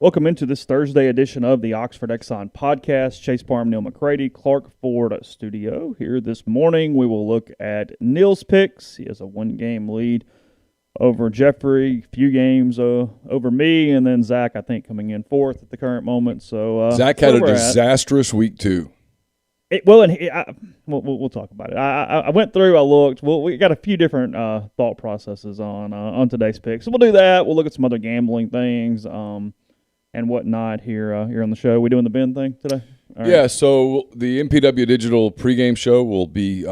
Welcome into this Thursday edition of the Oxford Exxon Podcast. Chase Parham, Neal, McCready, Clark Ford Studio. Here this morning, we will look at Neal's picks. He has a one-game lead over Jeffrey, a few games over me, and then Zach, I think, coming in fourth at the current moment. So Zach had a disastrous week, too. We'll talk about it. I went through, I looked. We got a few different thought processes on today's picks. So we'll do that. We'll look at some other gambling things and whatnot here on the show. We doing the Ben thing today? All right. Yeah, so the MPW Digital pregame show will be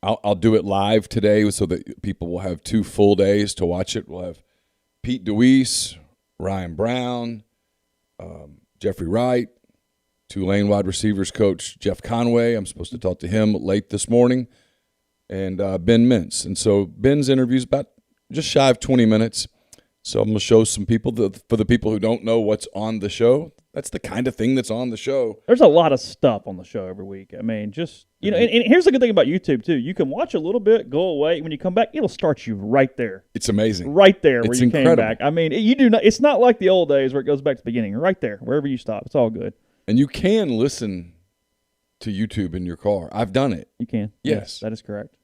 I'll do it live today so that people will have 2 full days to watch it. We'll have Pete DeWeese, Ryan Brown, Jeffrey Wright, Tulane wide receivers coach Jeff Conway. I'm supposed to talk to him late this morning, and Ben Mintz. And so Ben's interview is about just shy of 20 minutes. So I'm going to show some people, for the people who don't know what's on the show, that's the kind of thing that's on the show. There's a lot of stuff on the show every week. I mean, just, and here's the good thing about YouTube, too. You can watch a little bit, go away. When you come back, it'll start you right there. It's amazing. Right there where it's you incredible. Came back. I mean, it's not like the old days where it goes back to the beginning. Right there, wherever you stop. It's all good. And you can listen to YouTube in your car. I've done it. You can. Yes. That is correct.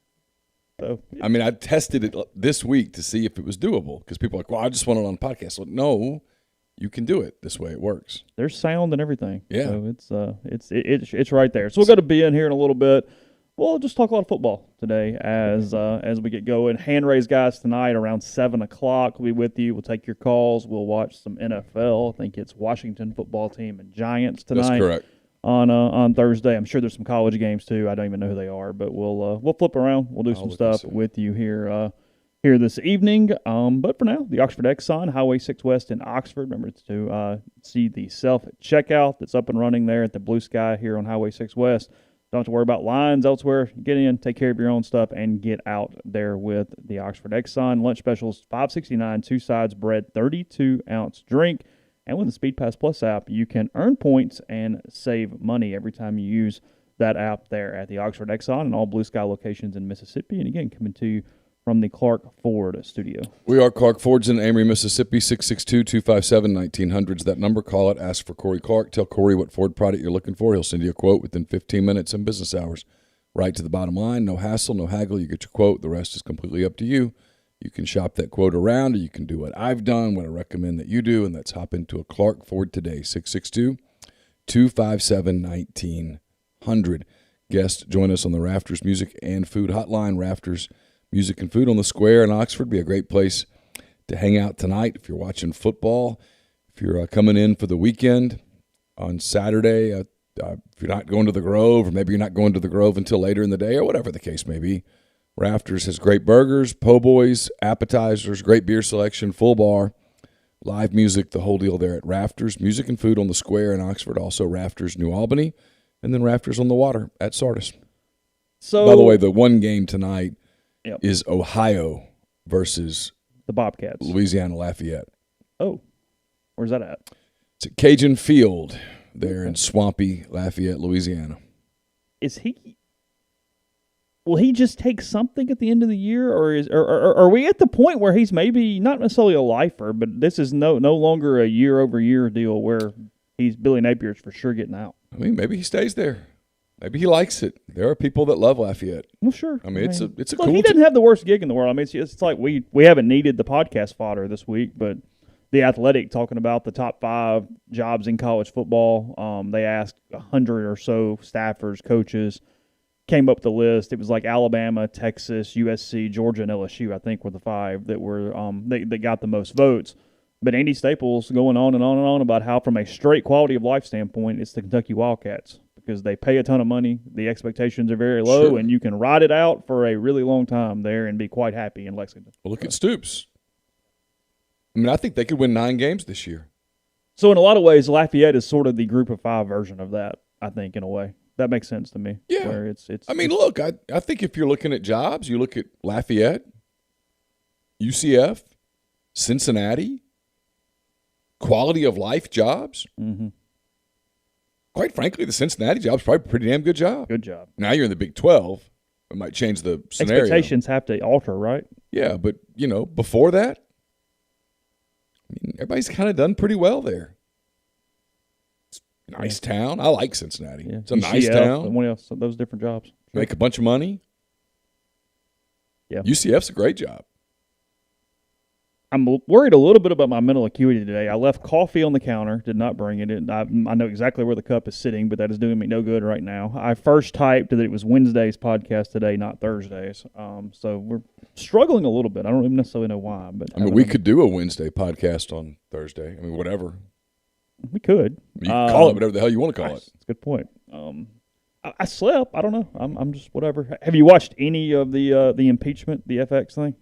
So, I mean, I tested it this week to see if it was doable because people are like, well, I just want it on podcast. So, no, you can do it this way. It works. There's sound and everything. Yeah. So it's right there. So we'll go to Ben here in a little bit. We'll just talk a lot of football today as we get going. Hand raise guys tonight around 7 o'clock. We'll be with you. We'll take your calls. We'll watch some NFL. I think it's Washington football team and Giants tonight. That's correct. On Thursday. I'm sure there's some college games too. I don't even know who they are, but we'll flip around. We'll do some stuff with you here this evening. But for now, the Oxford Exxon, Highway 6 West in Oxford. Remember to see the self-checkout that's up and running there at the Blue Sky here on Highway 6 West. Don't have to worry about lines elsewhere. Get in, take care of your own stuff, and get out there with the Oxford Exxon. Lunch specials, $5.69, 2 sides bread, 32-ounce drink. And with the Speed Pass Plus app, you can earn points and save money every time you use that app there at the Oxford Exxon and all Blue Sky locations in Mississippi. And again, coming to you from the Clark Ford studio. We are Clark Ford's in Amory, Mississippi, 662-257-1900's that number. Call it, ask for Corey Clark. Tell Corey what Ford product you're looking for. He'll send you a quote within 15 minutes and business hours. Right to the bottom line, no hassle, no haggle. You get your quote. The rest is completely up to you. You can shop that quote around, or you can do what I've done, what I recommend that you do, and that's hop into a Clark Ford today, 662-257-1900. Guests, join us on the Rafters Music and Food Hotline. Rafters Music and Food on the Square in Oxford. Be a great place to hang out tonight if you're watching football, if you're coming in for the weekend on Saturday, if you're not going to the Grove, or maybe you're not going to the Grove until later in the day, or whatever the case may be. Rafters has great burgers, po' boys, appetizers, great beer selection, full bar, live music, the whole deal there at Rafters. Music and Food on the Square in Oxford, also Rafters, New Albany, and then Rafters on the Water at Sardis. So, by the way, the one game tonight is Ohio versus the Bobcats, Louisiana Lafayette. Oh, where's that at? It's at Cajun Field there in swampy Lafayette, Louisiana. Will he just take something at the end of the year, or are we at the point where he's maybe not necessarily a lifer, but this is no longer a year-over-year deal where Billy Napier's for sure getting out? I mean, maybe he stays there. Maybe he likes it. There are people that love Lafayette. Well, sure. I mean, it's a look, cool. He doesn't have the worst gig in the world. I mean, it's like we haven't needed the podcast fodder this week, but The Athletic talking about the top 5 jobs in college football. They asked 100 or so staffers, coaches. Came up with the list. It was like Alabama, Texas, USC, Georgia, and LSU, I think, were the 5 that were that got the most votes. But Andy Staples going on and on and on about how, from a straight quality of life standpoint, it's the Kentucky Wildcats because they pay a ton of money. The expectations are very low, sure. And you can ride it out for a really long time there and be quite happy in Lexington. Well, look at Stoops. I mean, I think they could win 9 games this year. So in a lot of ways, Lafayette is sort of the group of 5 version of that, I think, in a way. That makes sense to me. Yeah. Where look, I think if you're looking at jobs, you look at Lafayette, UCF, Cincinnati, quality of life jobs. Mm-hmm. Quite frankly, the Cincinnati job's probably a pretty damn good job. Good job. Now you're in the Big 12. It might change the scenario. Expectations have to alter, right? Yeah, but, before that, I mean, everybody's kind of done pretty well there. Nice town. I like Cincinnati. Yeah. It's a UCF, nice town. What else? Those different jobs. Sure. Make a bunch of money. Yeah. UCF's a great job. I'm worried a little bit about my mental acuity today. I left coffee on the counter, did not bring it. I know exactly where the cup is sitting, but that is doing me no good right now. I first typed that it was Wednesday's podcast today, not Thursday's. So we're struggling a little bit. I don't even necessarily know why. But we could do a Wednesday podcast on Thursday. Whatever. We could. You can call it whatever the hell you want to call it. That's a good point. I slept. I don't know. I'm just whatever. Have you watched any of the impeachment, the FX thing?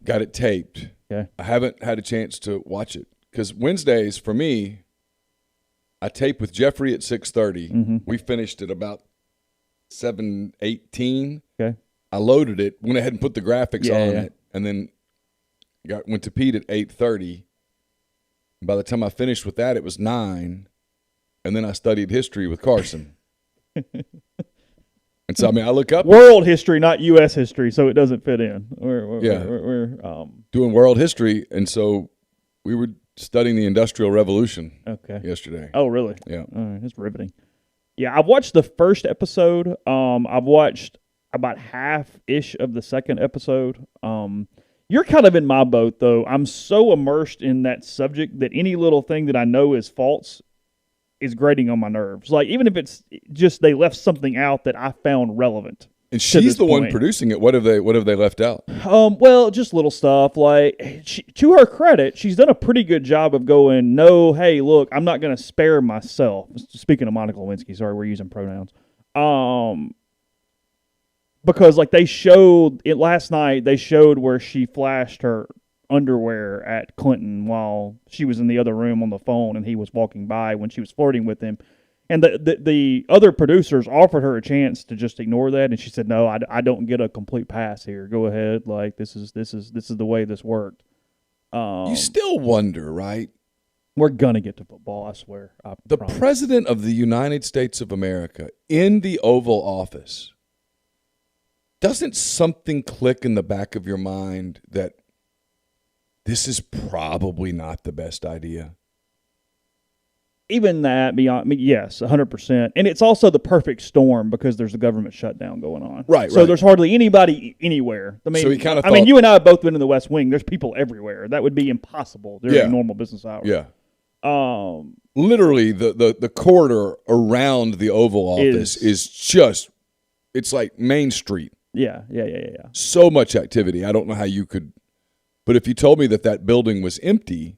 Got it taped. Okay. I haven't had a chance to watch it because Wednesdays for me, I tape with Jeffrey at 6:30. Mm-hmm. We finished at about 7:18. Okay. I loaded it, went ahead and put the graphics on it, and then went to Pete at 8:30. By the time I finished with that, it was 9, and then I studied history with Carson. And so, I look up world history, not U.S. history, so it doesn't fit in. We're doing world history, and so we were studying the Industrial Revolution yesterday. Oh, really? Yeah. All right, that's riveting. Yeah, I've watched the first episode. I've watched about half-ish of the second episode. You're kind of in my boat, though. I'm so immersed in that subject that any little thing that I know is false is grating on my nerves. Like, even if it's just they left something out that I found relevant. And she's the one producing it. What have they left out? Well, just little stuff. Like, to her credit, she's done a pretty good job of going, no, hey, look, I'm not going to spare myself. Speaking of Monica Lewinsky, sorry, we're using pronouns. Because, like, they showed it last night, they showed where she flashed her underwear at Clinton while she was in the other room on the phone and he was walking by when she was flirting with him. And the other producers offered her a chance to just ignore that, and she said, no, I don't get a complete pass here. Go ahead. Like, this is the way this worked. You still wonder, right? We're going to get to football, I swear. The President of the United States of America in the Oval Office, doesn't something click in the back of your mind that this is probably not the best idea? Even that, yes, 100%. And it's also the perfect storm because there's a government shutdown going on. Right. So there's hardly anybody anywhere. So he kind of thought, you and I have both been in the West Wing. There's people everywhere. That would be impossible during normal business hours. Yeah. Literally, the corridor around the Oval Office is just, it's like Main Street. Yeah. So much activity. I don't know how you could. But if you told me that building was empty,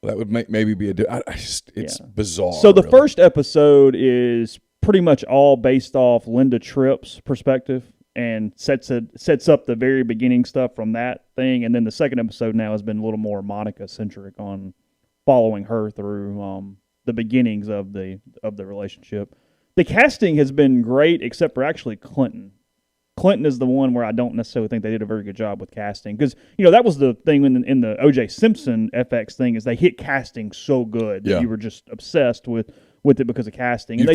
that would maybe be it's bizarre. So the first episode is pretty much all based off Linda Tripp's perspective and sets up the very beginning stuff from that thing. And then the second episode now has been a little more Monica-centric on following her through the beginnings of the relationship. The casting has been great except for actually Clinton. Clinton is the one where I don't necessarily think they did a very good job with casting because that was the thing in the O.J. Simpson FX thing is they hit casting so good that you were just obsessed with it because of casting. You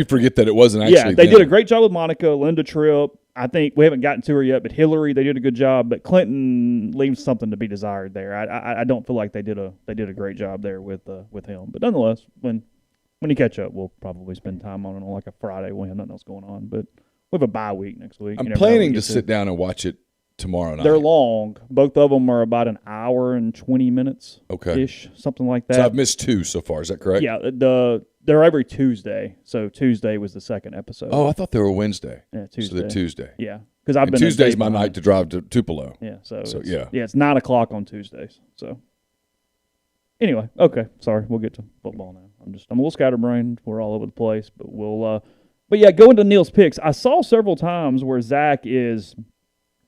forget that it wasn't actually. Yeah, they did a great job with Monica, Linda Tripp. I think we haven't gotten to her yet, but Hillary they did a good job. But Clinton leaves something to be desired there. I don't feel like they did a great job there with him. But nonetheless, when you catch up, we'll probably spend time on it on like a Friday when we have nothing else going on. But we have a bye week next week. I'm planning to sit down and watch it tomorrow night. They're long. Both of them are about an hour and 20 minutes. Okay. Something like that. So I've missed 2 so far. Is that correct? Yeah. They're every Tuesday. So Tuesday was the second episode. Oh, I thought they were Wednesday. Yeah, Tuesday. So they're Tuesday. Yeah. Because I've been Tuesday's my night to drive to Tupelo. Yeah. So yeah. Yeah, it's 9 o'clock on Tuesdays. So anyway, okay. Sorry, we'll get to football now. I'm a little scatterbrained. We're all over the place, but we'll. But yeah, going to Neal's picks, I saw several times where Zach is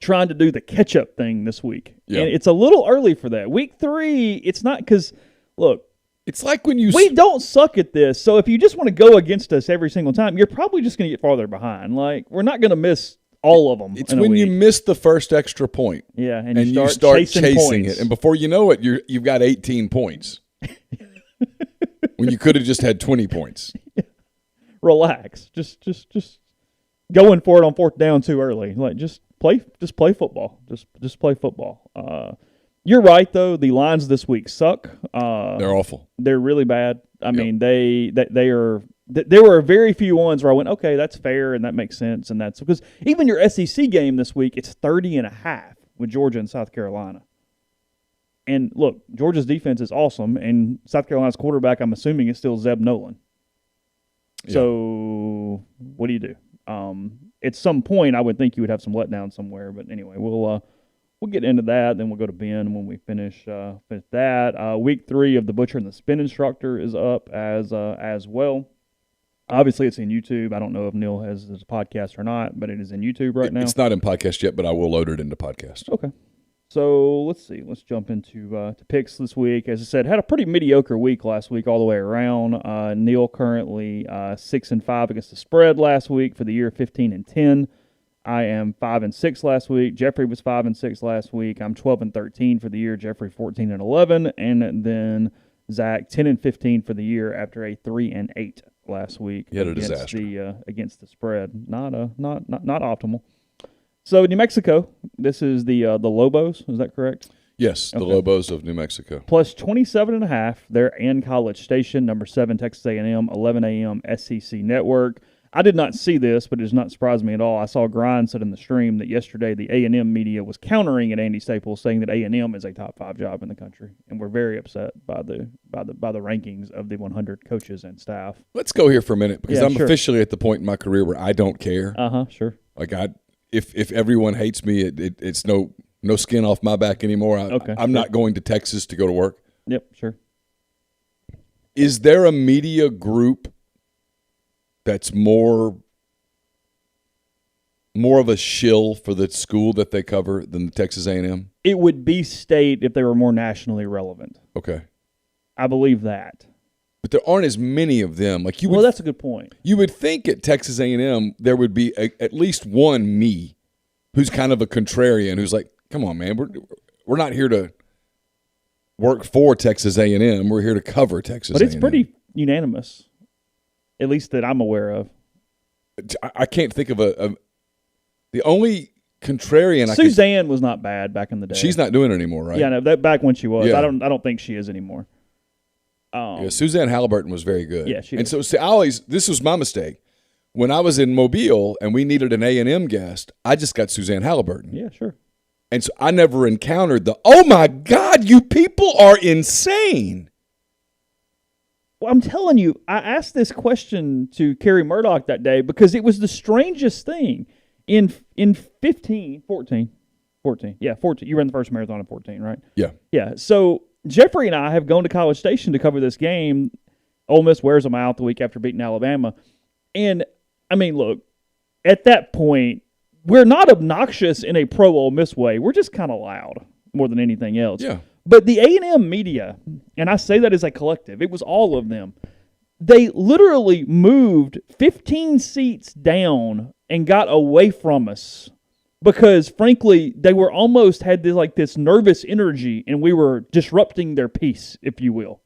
trying to do the catch-up thing this week. Yeah. And it's a little early for that. Week 3, it's not because, look. It's like when you... We don't suck at this, so if you just want to go against us every single time, you're probably just going to get farther behind. Like, we're not going to miss all of them. It's when you miss the first extra point. Yeah, and you start chasing it. And before you know it, you've got 18 points. When you could have just had 20 points. Relax. Just going for it on fourth down too early. Like just play football. Just play football. You're right though. The lines this week suck. They're awful. They're really bad. I mean, they are. There were very few ones where I went, okay, that's fair and that makes sense, and that's because even your SEC game this week, it's 30.5 with Georgia and South Carolina. And look, Georgia's defense is awesome, and South Carolina's quarterback, I'm assuming, is still Zeb Nolan. Yeah. So what do you do? At some point, I would think you would have some letdown somewhere. But anyway, we'll get into that. Then we'll go to Ben when we finish that. Week 3 of the Butcher and the Spin Instructor is up as well. Obviously, it's in YouTube. I don't know if Neal has his podcast or not, but it is in YouTube right now. It's not in podcast yet, but I will load it into podcast. Okay. So let's see. Let's jump into to picks this week. As I said, had a pretty mediocre week last week all the way around. Neal currently 6-5 against the spread last week for the year 15-10. I am 5-6 last week. Jeffrey was 5-6 last week. I'm 12-13 for the year. Jeffrey 14-11, and then Zach 10-15 for the year after a 3-8 last week. You had a disaster against the spread. Not optimal. So New Mexico, this is the Lobos, is that correct? Yes, the Lobos of New Mexico. Plus 27.5. They're in College Station, number 7, Texas A&M, 11 a.m. SEC Network. I did not see this, but it does not surprise me at all. I saw Grind said in the stream that yesterday the A&M media was countering at Andy Staples, saying that A&M is a top 5 job in the country, and we're very upset by the rankings of the 100 coaches and staff. Let's go here for a minute because I'm officially at the point in my career where I don't care. Sure. Like if everyone hates me, it's no skin off my back anymore. I'm not going to Texas to go to work. Yep, sure. Is there a media group that's more of a shill for the school that they cover than the Texas A&M? It would be State if they were more nationally relevant. Okay. I believe that. But there aren't as many of them. Well, that's a good point. You would think at Texas A&M there would be at least one me who's kind of a contrarian who's like, come on, man, we're not here to work for Texas A&M. We're here to cover Texas A&M. But it's pretty unanimous, at least that I'm aware of. I can't think of the only contrarian. Suzanne was not bad back in the day. She's not doing it anymore, right? Yeah, no, that back when she was. Yeah. I don't think she is anymore. Suzanne Halliburton was very good. Yeah, she and is. So this was my mistake. When I was in Mobile and we needed an A&M guest, I just got Suzanne Halliburton. Yeah, sure. And so I never encountered oh my God, you people are insane. Well, I'm telling you, I asked this question to Kerry Murdoch that day because it was the strangest thing. In 14. Yeah, 14. You ran the first marathon in 14, right? Yeah. Yeah. So Jeffrey and I have gone to College Station to cover this game. Ole Miss wears them out the week after beating Alabama. And, I mean, look, at that point, we're not obnoxious in a pro-Ole Miss way. We're just kind of loud more than anything else. Yeah. But the A&M media, and I say that as a collective, it was all of them, they literally moved 15 seats down and got away from us because, frankly, they were almost had this nervous energy, and we were disrupting their peace, if you will.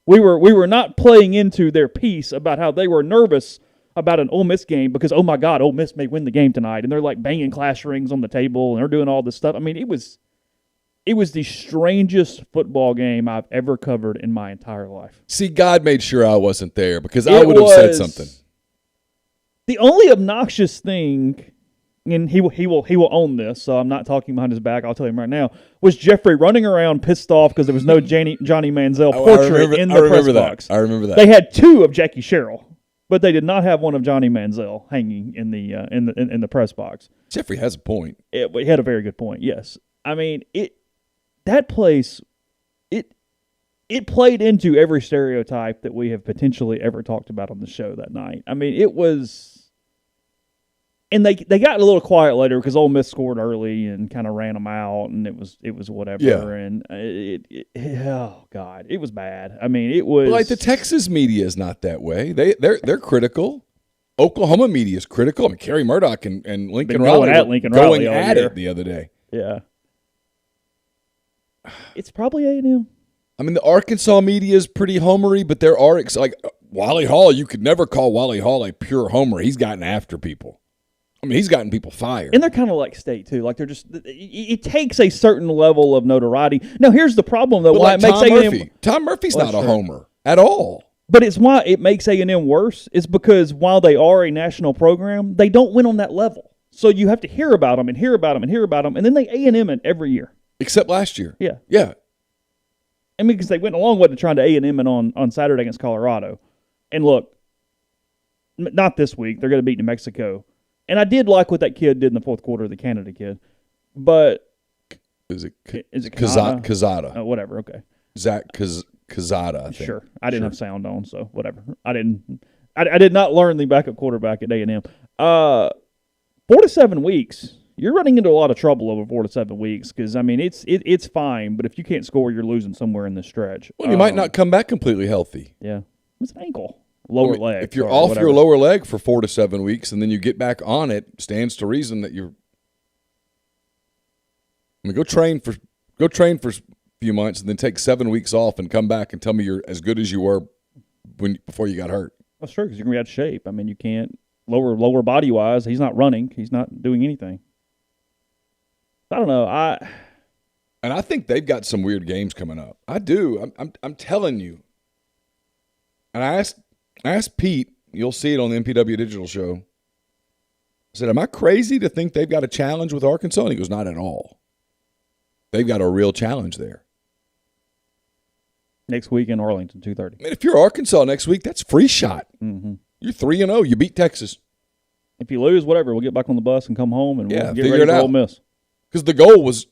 We were not playing into their peace about how they were nervous about an Ole Miss game because, oh, my God, Ole Miss may win the game tonight, and they're, banging clash rings on the table, and they're doing all this stuff. I mean, it was the strangest football game I've ever covered in my entire life. See, God made sure I wasn't there because I would have said something. The only obnoxious thing, and he will own this, so I'm not talking behind his back, I'll tell him right now, was Jeffrey running around pissed off because there was no Johnny Manziel portrait in the press box. I remember that. They had 2 of Jackie Sherrill, but they did not have one of Johnny Manziel hanging in the press box. Jeffrey has a point. He had a very good point, yes. I mean, that place, it played into every stereotype that we have potentially ever talked about on the show that night. I mean, it was, and they got a little quiet later because Ole Miss scored early and kind of ran them out, and it was whatever. Yeah. And oh God, it was bad. I mean, it was the Texas media is not that way. They're critical. Oklahoma media is critical. I mean, Kerry Murdoch and Lincoln Riley going at it the other day. Yeah. It's probably A&M. I mean, the Arkansas media is pretty homery, but there are Wally Hall. You could never call Wally Hall a pure homer. He's gotten after people. I mean, he's gotten people fired. And they're kind of like State, too. They're just – it takes a certain level of notoriety. Now, here's the problem, though. Why it makes Tom Murphy's not a homer at all. But it's why it makes A&M worse. It's because while they are a national program, they don't win on that level. So you have to hear about them and hear about them and hear about them, and then they A&M it every year. Except last year. Yeah. Yeah. I mean, because they went a long way to trying to A&M it on Saturday against Colorado. And look, not this week. They're going to beat New Mexico. And I did like what that kid did in the fourth quarter, the Canada kid. But is it Kazada? Kazada. Oh, whatever, okay. Zach Kazada, I think. Sure. I didn't have sound on, so whatever. I did not learn the backup quarterback at A&M. 4 to 7 weeks, you're running into a lot of trouble over 4 to 7 weeks because, I mean, it's fine, but if you can't score, you're losing somewhere in the stretch. Well, you might not come back completely healthy. Yeah. It's an ankle. Lower leg. If you're off your lower leg for 4 to 7 weeks and then you get back on it, stands to reason that you're. I mean, go train for a few months and then take 7 weeks off and come back and tell me you're as good as you were before you got hurt. That's true because you're gonna be out of shape. I mean, you can't lower body wise. He's not running. He's not doing anything. I don't know. And I think they've got some weird games coming up. I do. I'm telling you. And I asked Pete, you'll see it on the MPW Digital Show. I said, am I crazy to think they've got a challenge with Arkansas? And he goes, not at all. They've got a real challenge there. Next week in Arlington, 2:30. I mean, if you're Arkansas next week, that's free shot. Mm-hmm. You're 3-0. You beat Texas. If you lose, whatever, we'll get back on the bus and come home and we'll get figure ready it for out. Ole Miss. Because the goal was,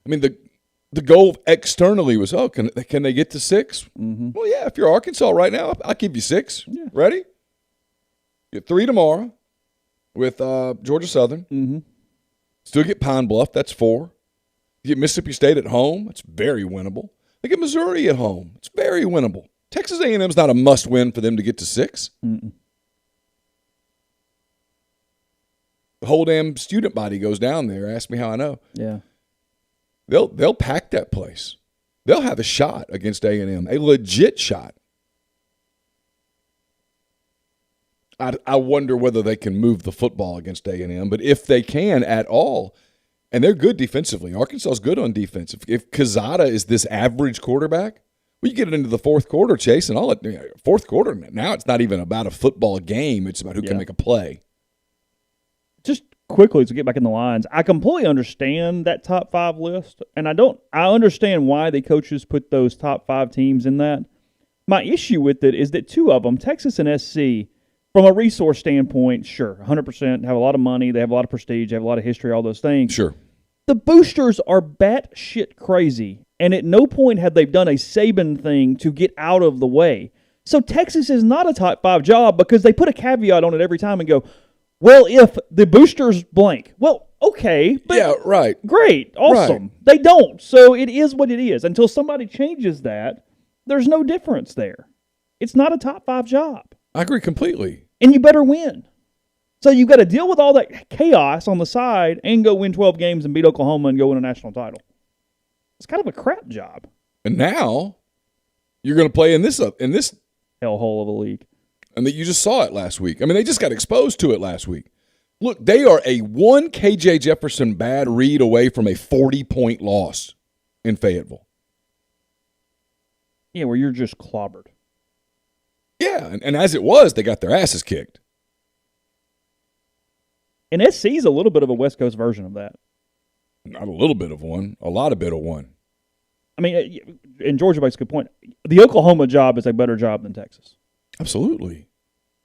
I mean, the goal externally was, can they get to 6? Mm-hmm. Well, yeah, if you're Arkansas right now, I'll give you 6. Yeah. Ready? You get 3 tomorrow with Georgia Southern. Mm-hmm. Still get Pine Bluff. That's 4. You get Mississippi State at home. It's very winnable. They get Missouri at home. It's very winnable. Texas A&M's not a must-win for them to get to 6. Mm-mm. The whole damn student body goes down there. Ask me how I know. Yeah. They'll pack that place. They'll have a shot against A&M, a legit shot. I wonder whether they can move the football against A&M, but if they can at all, and they're good defensively. Arkansas's good on defense. If Kazada is this average quarterback, well, you get it into the fourth quarter, Chase, and fourth quarter, now it's not even about a football game. It's about who can make a play. Just quickly to get back in the lines, I completely understand that top 5 list, and I understand why the coaches put those top 5 teams in that. My issue with it is that 2 of them, Texas and SC, from a resource standpoint, sure, 100%, have a lot of money, they have a lot of prestige, they have a lot of history, all those things. Sure. The boosters are batshit crazy, and at no point have they done a Saban thing to get out of the way. So Texas is not a top 5 job because they put a caveat on it every time and go, well, if the boosters blank. Well, okay. But yeah, right. Great. Awesome. Right. They don't. So it is what it is. Until somebody changes that, there's no difference there. It's not a top 5 job. I agree completely. And you better win. So you've got to deal with all that chaos on the side and go win 12 games and beat Oklahoma and go win a national title. It's kind of a crap job. And now you're going to play in this hellhole of a league. And that you just saw it last week. I mean, they just got exposed to it last week. Look, they are a 1 KJ Jefferson bad read away from a 40-point loss in Fayetteville. Yeah, where you're just clobbered. Yeah, and as it was, they got their asses kicked. And SC's a little bit of a West Coast version of that. Not a little bit of one, a lot of bit of one. I mean, and Georgia makes a good point. The Oklahoma job is a better job than Texas. Absolutely.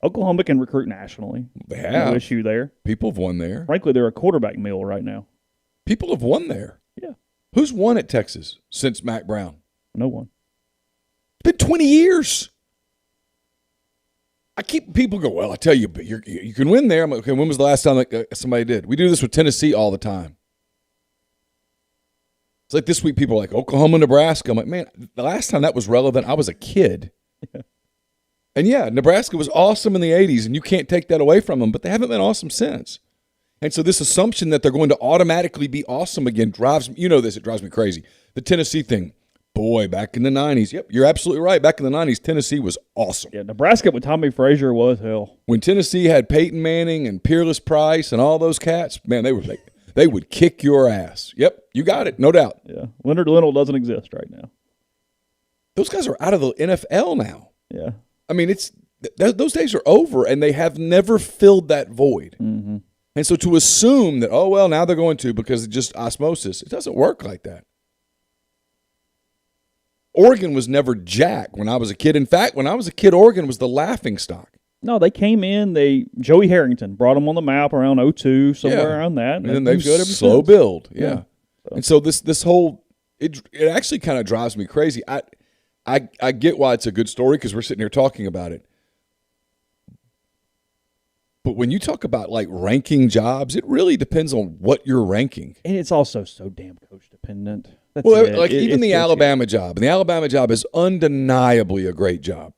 Oklahoma can recruit nationally. They have. No issue there. People have won there. Frankly, they're a quarterback mill right now. People have won there. Yeah. Who's won at Texas since Mac Brown? No one. It's been 20 years. I keep people go, well, I tell you, but you can win there. I'm like, okay, when was the last time somebody did? We do this with Tennessee all the time. It's like this week people are like, Oklahoma, Nebraska. I'm like, man, the last time that was relevant, I was a kid. Yeah. And, yeah, Nebraska was awesome in the 80s, and you can't take that away from them, but they haven't been awesome since. And so this assumption that they're going to automatically be awesome again drives me, it drives me crazy. The Tennessee thing. Boy, back in the 90s. Yep, you're absolutely right. Back in the 90s, Tennessee was awesome. Yeah, Nebraska with Tommy Frazier was hell. When Tennessee had Peyton Manning and Peerless Price and all those cats, man, they would kick your ass. Yep, you got it, no doubt. Yeah, Leonard Linnell doesn't exist right now. Those guys are out of the NFL now. Yeah. I mean, those days are over, and they have never filled that void. Mm-hmm. And so to assume that, oh, well, now they're going to because it's just osmosis, it doesn't work like that. Oregon was never jack when I was a kid. In fact, when I was a kid, Oregon was the laughing stock. No, they came in. Joey Harrington brought them on the map around 2002, somewhere around that. And then they've slow build. Yeah. And so this whole it actually kind of drives me crazy. I get why it's a good story because we're sitting here talking about it. But when you talk about like ranking jobs, it really depends on what you're ranking. And it's also so damn coach dependent. Even the Alabama job. And the Alabama job is undeniably a great job.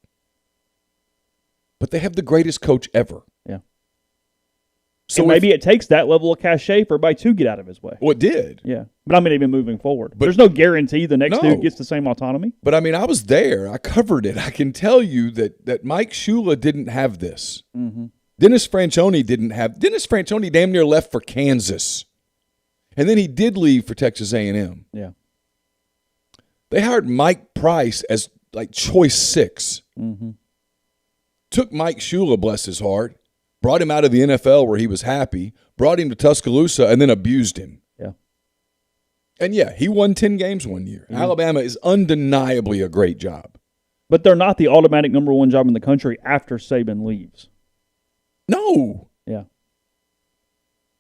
But they have the greatest coach ever. Yeah. So and maybe it takes that level of cachet for everybody to get out of his way. Well, it did. Yeah. But I mean, even moving forward. There's no guarantee the next dude gets the same autonomy. But I mean, I was there. I covered it. I can tell you that Mike Shula didn't have this. Mm-hmm. Dennis Franchione damn near left for Kansas. And then he did leave for Texas A&M. Yeah. They hired Mike Price as like choice 6. Mm-hmm. Took Mike Shula, bless his heart, brought him out of the NFL where he was happy, brought him to Tuscaloosa, and then abused him. Yeah. And yeah, he won 10 games one year. Mm-hmm. Alabama is undeniably a great job. But they're not the automatic number one job in the country after Saban leaves. No. Yeah.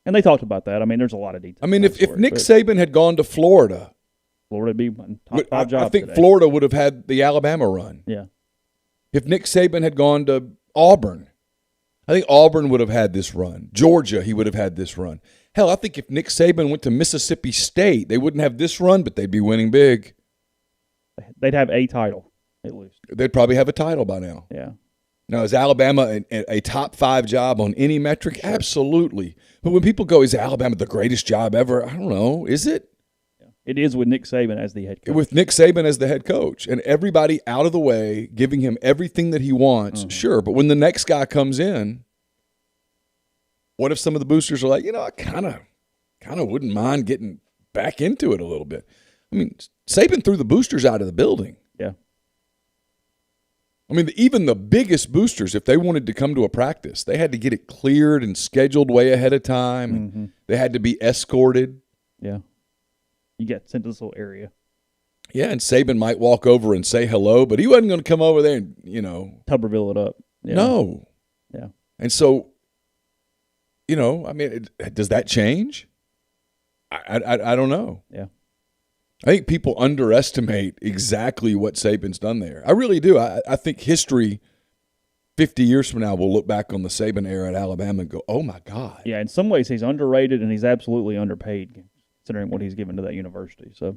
And they talked about that. I mean, there's a lot of details. I mean, if Nick Saban had gone to Florida, would be top 5 jobs I think today. Florida would have had the Alabama run. Yeah. If Nick Saban had gone to Auburn, I think Auburn would have had this run. Georgia, he would have had this run. Hell, I think if Nick Saban went to Mississippi State, they wouldn't have this run, but they'd be winning big. They'd have a title, at least. They'd probably have a title by now. Yeah. Now, is Alabama a top 5 job on any metric? Sure. Absolutely. But when people go, is Alabama the greatest job ever? I don't know. Is it? It is with Nick Saban as the head coach. With Nick Saban as the head coach and everybody out of the way, giving him everything that he wants, sure. But when the next guy comes in, what if some of the boosters are like, I kind of wouldn't mind getting back into it a little bit. I mean, Saban threw the boosters out of the building. Yeah. I mean, even the biggest boosters, if they wanted to come to a practice, they had to get it cleared and scheduled way ahead of time. And they had to be escorted. Yeah. You get sent to this little area. Yeah, and Saban might walk over and say hello, but he wasn't going to come over there and, Tuberville it up. Yeah. No. Yeah. And so, I mean, does that change? I don't know. Yeah. I think people underestimate exactly what Saban's done there. I really do. I think history 50 years from now will look back on the Saban era at Alabama and go, oh, my God. Yeah, in some ways he's underrated and he's absolutely underpaid considering what he's given to that university. So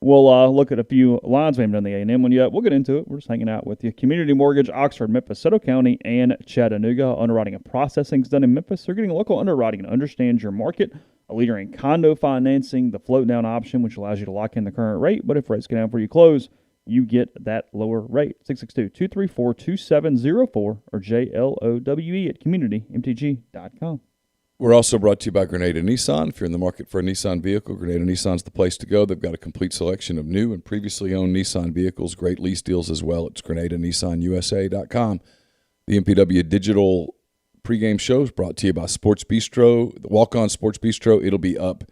we'll look at a few lines. We haven't done the A&M one yet. We'll get into it. We're just hanging out with you. Community Mortgage, Oxford, Memphis, Soto County, and Chattanooga. Underwriting and processing is done in Memphis. They're getting local underwriting and understands your market. A leader in condo financing, the float-down option, which allows you to lock in the current rate. But if rates go down before you close, you get that lower rate. 662-234-2704 or JLOWE at communitymtg.com. We're also brought to you by Grenada Nissan. If you're in the market for a Nissan vehicle, Grenada Nissan's the place to go. They've got a complete selection of new and previously owned Nissan vehicles, great lease deals as well. It's GrenadaNissanUSA.com. The MPW Digital pregame show is brought to you by Sports Bistro, the Walk-On Sports Bistro. It'll be up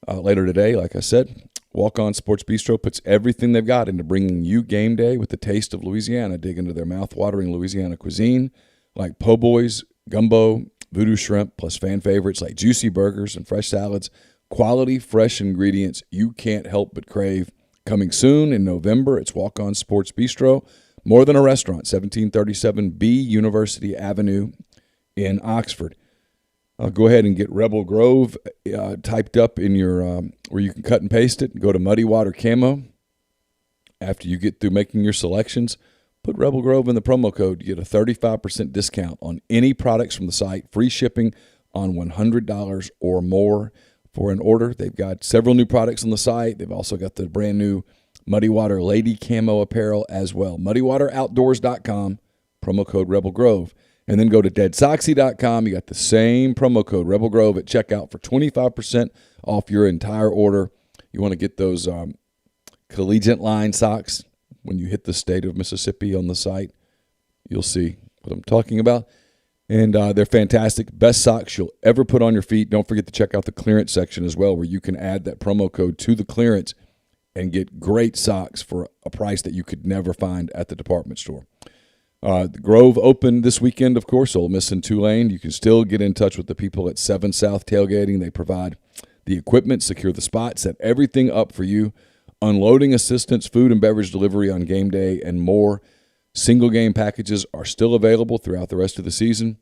later today, like I said. Walk-On Sports Bistro puts everything they've got into bringing you game day with the taste of Louisiana. Dig into their mouth-watering Louisiana cuisine like po' boys, gumbo, voodoo shrimp, plus fan favorites like juicy burgers and fresh salads. Quality, fresh ingredients you can't help but crave. Coming soon in November, it's Walk-On Sports Bistro. More than a restaurant, 1737 B University Avenue in Oxford. Go ahead and get Rebel Grove typed up in your where you can cut and paste it. Go to Muddy Water Camo. After you get through making your selections, put Rebel Grove in the promo code. You get a 35% discount on any products from the site. Free shipping on $100 or more for an order. They've got several new products on the site. They've also got the brand new Muddy Water Lady Camo apparel as well. MuddyWaterOutdoors.com, promo code Rebel Grove. And then go to DeadSoxy.com. You got the same promo code Rebel Grove at checkout for 25% off your entire order. You want to get those collegiate line socks when you hit the state of Mississippi on the site. you'll see what I'm talking about. And they're fantastic. Best socks you'll ever put on your feet. Don't forget to check out the clearance section as well, where you can add that promo code to the clearance and get great socks for a price that you could never find at the department store. The Grove opened this weekend, of course, Ole Miss and Tulane. You can still get in touch with the people at 7 South Tailgating. They provide the equipment, secure the spot, set everything up for you. Unloading assistance, food and beverage delivery on game day, and more. Single game packages are still available throughout the rest of the season.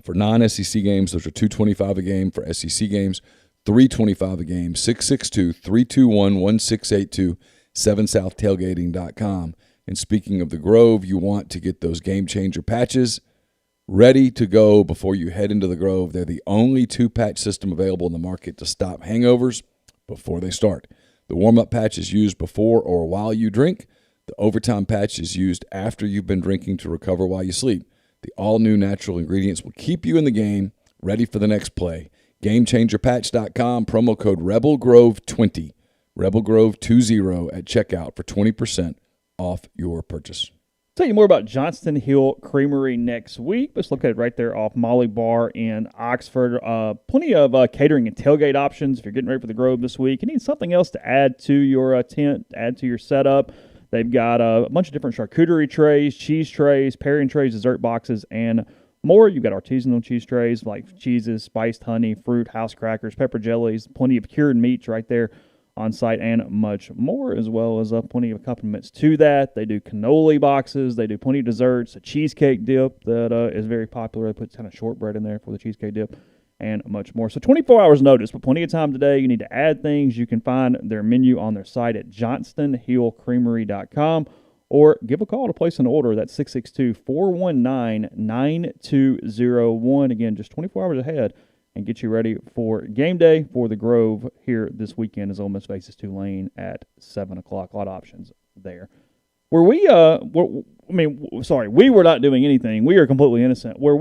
For non-SEC games, those are $225 a game. For SEC games, $325 a game. 662-321-1682, 7southtailgating.com. And speaking of the Grove, you want to get those Game Changer patches ready to go before you head into the Grove. They're the only 2-patch system available in the market to stop hangovers before they start. The warm-up patch is used before or while you drink. The overtime patch is used after you've been drinking to recover while you sleep. The all-new natural ingredients will keep you in the game, ready for the next play. GameChangerPatch.com, promo code RebelGrove20, RebelGrove20 at checkout for 20% off your purchase. Tell you more about Johnston Hill Creamery next week. It's located right there off Molly Bar in Oxford. Plenty of catering and tailgate options if you're getting ready for the Grove this week. You need something else to add to your tent, add to your setup. They've got a bunch of different charcuterie trays, cheese trays, pairing trays, dessert boxes, and more. You've got artisanal cheese trays like cheeses, spiced honey, fruit, house crackers, pepper jellies, plenty of cured meats right there on site, and much more, as well as plenty of accompaniments to that. They do cannoli boxes. They do plenty of desserts, a cheesecake dip that is very popular. They put kind of shortbread in there for the cheesecake dip, and much more. So 24 hours notice, but plenty of time today. You need to add things. You can find their menu on their site at johnstonhillcreamery.com or give a call to place an order. That's 662-419-9201. Again, just 24 hours ahead and get you ready for game day for the Grove here this weekend as Ole Miss faces Tulane at 7 o'clock. A lot of options there. We were not doing anything. We are completely innocent. Were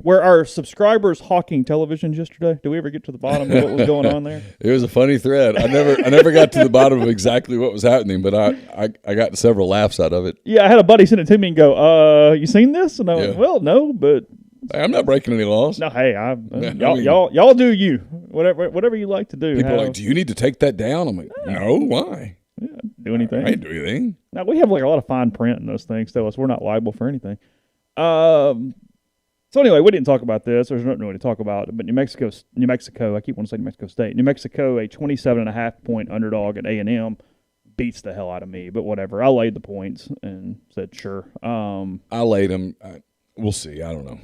our subscribers hawking televisions yesterday? Did we ever get to the bottom of what was going on there? It was a funny thread. I never got to the bottom of exactly what was happening, but I got several laughs out of it. Yeah, I had a buddy send it to me and go, you seen this? And I went, well, no, but hey, I'm not breaking any laws. No, hey, y'all do you. Whatever you like to do. People are like, do you need to take that down? I'm like, no, why? Yeah, do anything. I ain't do anything. Now, we have like a lot of fine print in those things, tell us we're not liable for anything. So anyway, we didn't talk about this. There's nothing really to talk about. But New Mexico, I keep wanting to say New Mexico State. New Mexico, a 27.5-point underdog at A&M, beats the hell out of me. But whatever. I laid the points and said sure. I laid them. We'll see. I don't know.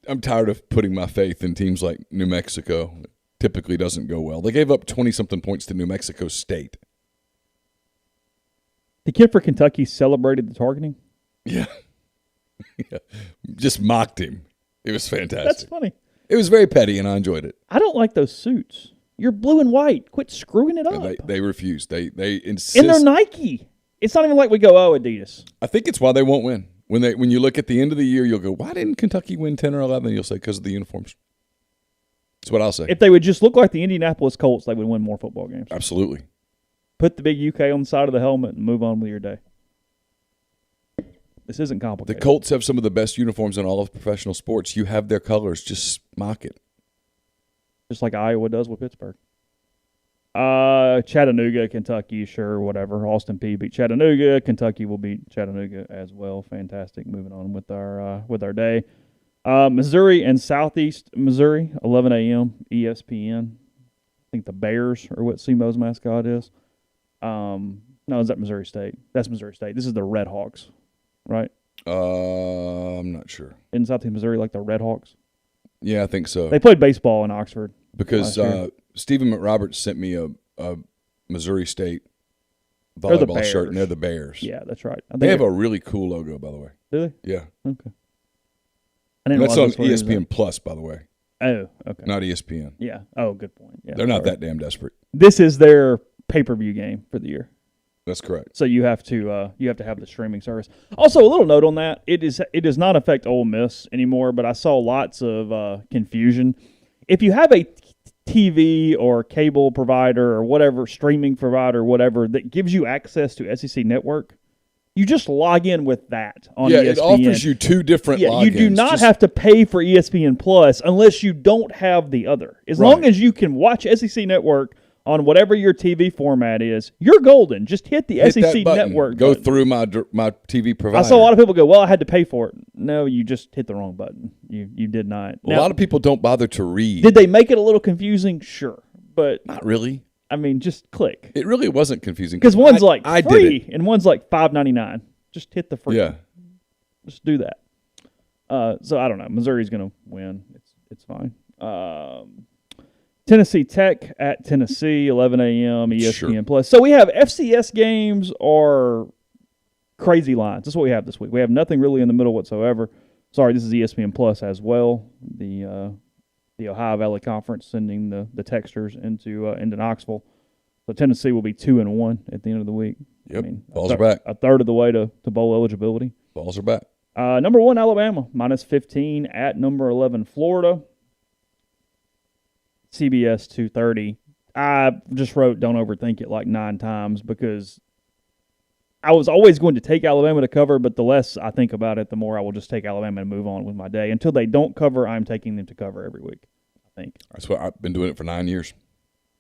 I'm tired of putting my faith in teams like New Mexico. It typically doesn't go well. They gave up 20-something points to New Mexico State. The kid for Kentucky celebrated the targeting? Yeah. Yeah. Just mocked him. It was fantastic. That's funny. It was very petty, and I enjoyed it. I don't like those suits. You're blue and white. Quit screwing it up. They refuse. They insist. And they're Nike. It's not even like we go, oh, Adidas. I think it's why they won't win. When you look at the end of the year, you'll go, why didn't Kentucky win 10 or 11? You'll say, because of the uniforms. That's what I'll say. If they would just look like the Indianapolis Colts, they would win more football games. Absolutely. Put the big UK on the side of the helmet and move on with your day. This isn't complicated. The Colts have some of the best uniforms in all of professional sports. You have their colors. Just mock it. Just like Iowa does with Pittsburgh. Chattanooga, Kentucky, sure, whatever. Austin Peay beat Chattanooga. Kentucky will beat Chattanooga as well. Fantastic. Moving on with our day. Missouri and Southeast Missouri, 11 a.m. ESPN. I think the Bears are what SEMO's mascot is. No, is that Missouri State? That's Missouri State. This is the Red Hawks, right? I'm not sure. In Southeast Missouri, like the Red Hawks? Yeah, I think so. They played baseball in Oxford. Because Stephen McRoberts sent me a Missouri State volleyball shirt, and they're the Bears. Yeah, that's right. They have a really cool logo, by the way. Do they? Yeah. Okay. That's on ESPN Plus, by the way. Oh, okay. Not ESPN. Yeah. Oh, good point. Yeah, they're not that damn desperate. This is their pay-per-view game for the year. That's correct. So you have to have the streaming service. Also, a little note on that: it does not affect Ole Miss anymore. But I saw lots of confusion. If you have a TV or cable provider or whatever streaming provider, whatever that gives you access to SEC Network, You just log in with that on ESPN. ESPN. It offers you two different logins. You do not have to pay for ESPN Plus unless you don't have the other. As long as you can watch SEC Network on whatever your TV format is, you're golden. Just hit the SEC Network Go button. through my TV provider. I saw a lot of people go, well, I had to pay for it. No, you just hit the wrong button. You did not. A lot of people don't bother to read. Did they make it a little confusing? Sure. But not really. I mean, just click. It really wasn't confusing. Because one's like I free did it. and one's like $5.99. Just hit the free. Yeah. Just do that. So I don't know. Missouri's going to win. It's fine. Tennessee Tech at Tennessee, 11 a.m. ESPN Plus. So we have FCS games or crazy lines. That's what we have this week. We have nothing really in the middle whatsoever. Sorry, this is ESPN Plus as well. The Ohio Valley Conference sending the texters into Knoxville. So Tennessee will be 2-1 at the end of the week. Yep, balls are back. A third of the way to bowl eligibility. Balls are back. Number 1, Alabama, -15 at number 11, Florida. CBS 2:30. I just wrote don't overthink it like 9 times because I was always going to take Alabama to cover, but the less I think about it, the more I will just take Alabama and move on with my day. Until they don't cover, I'm taking them to cover every week, I think. That's what I've been doing it for 9 years.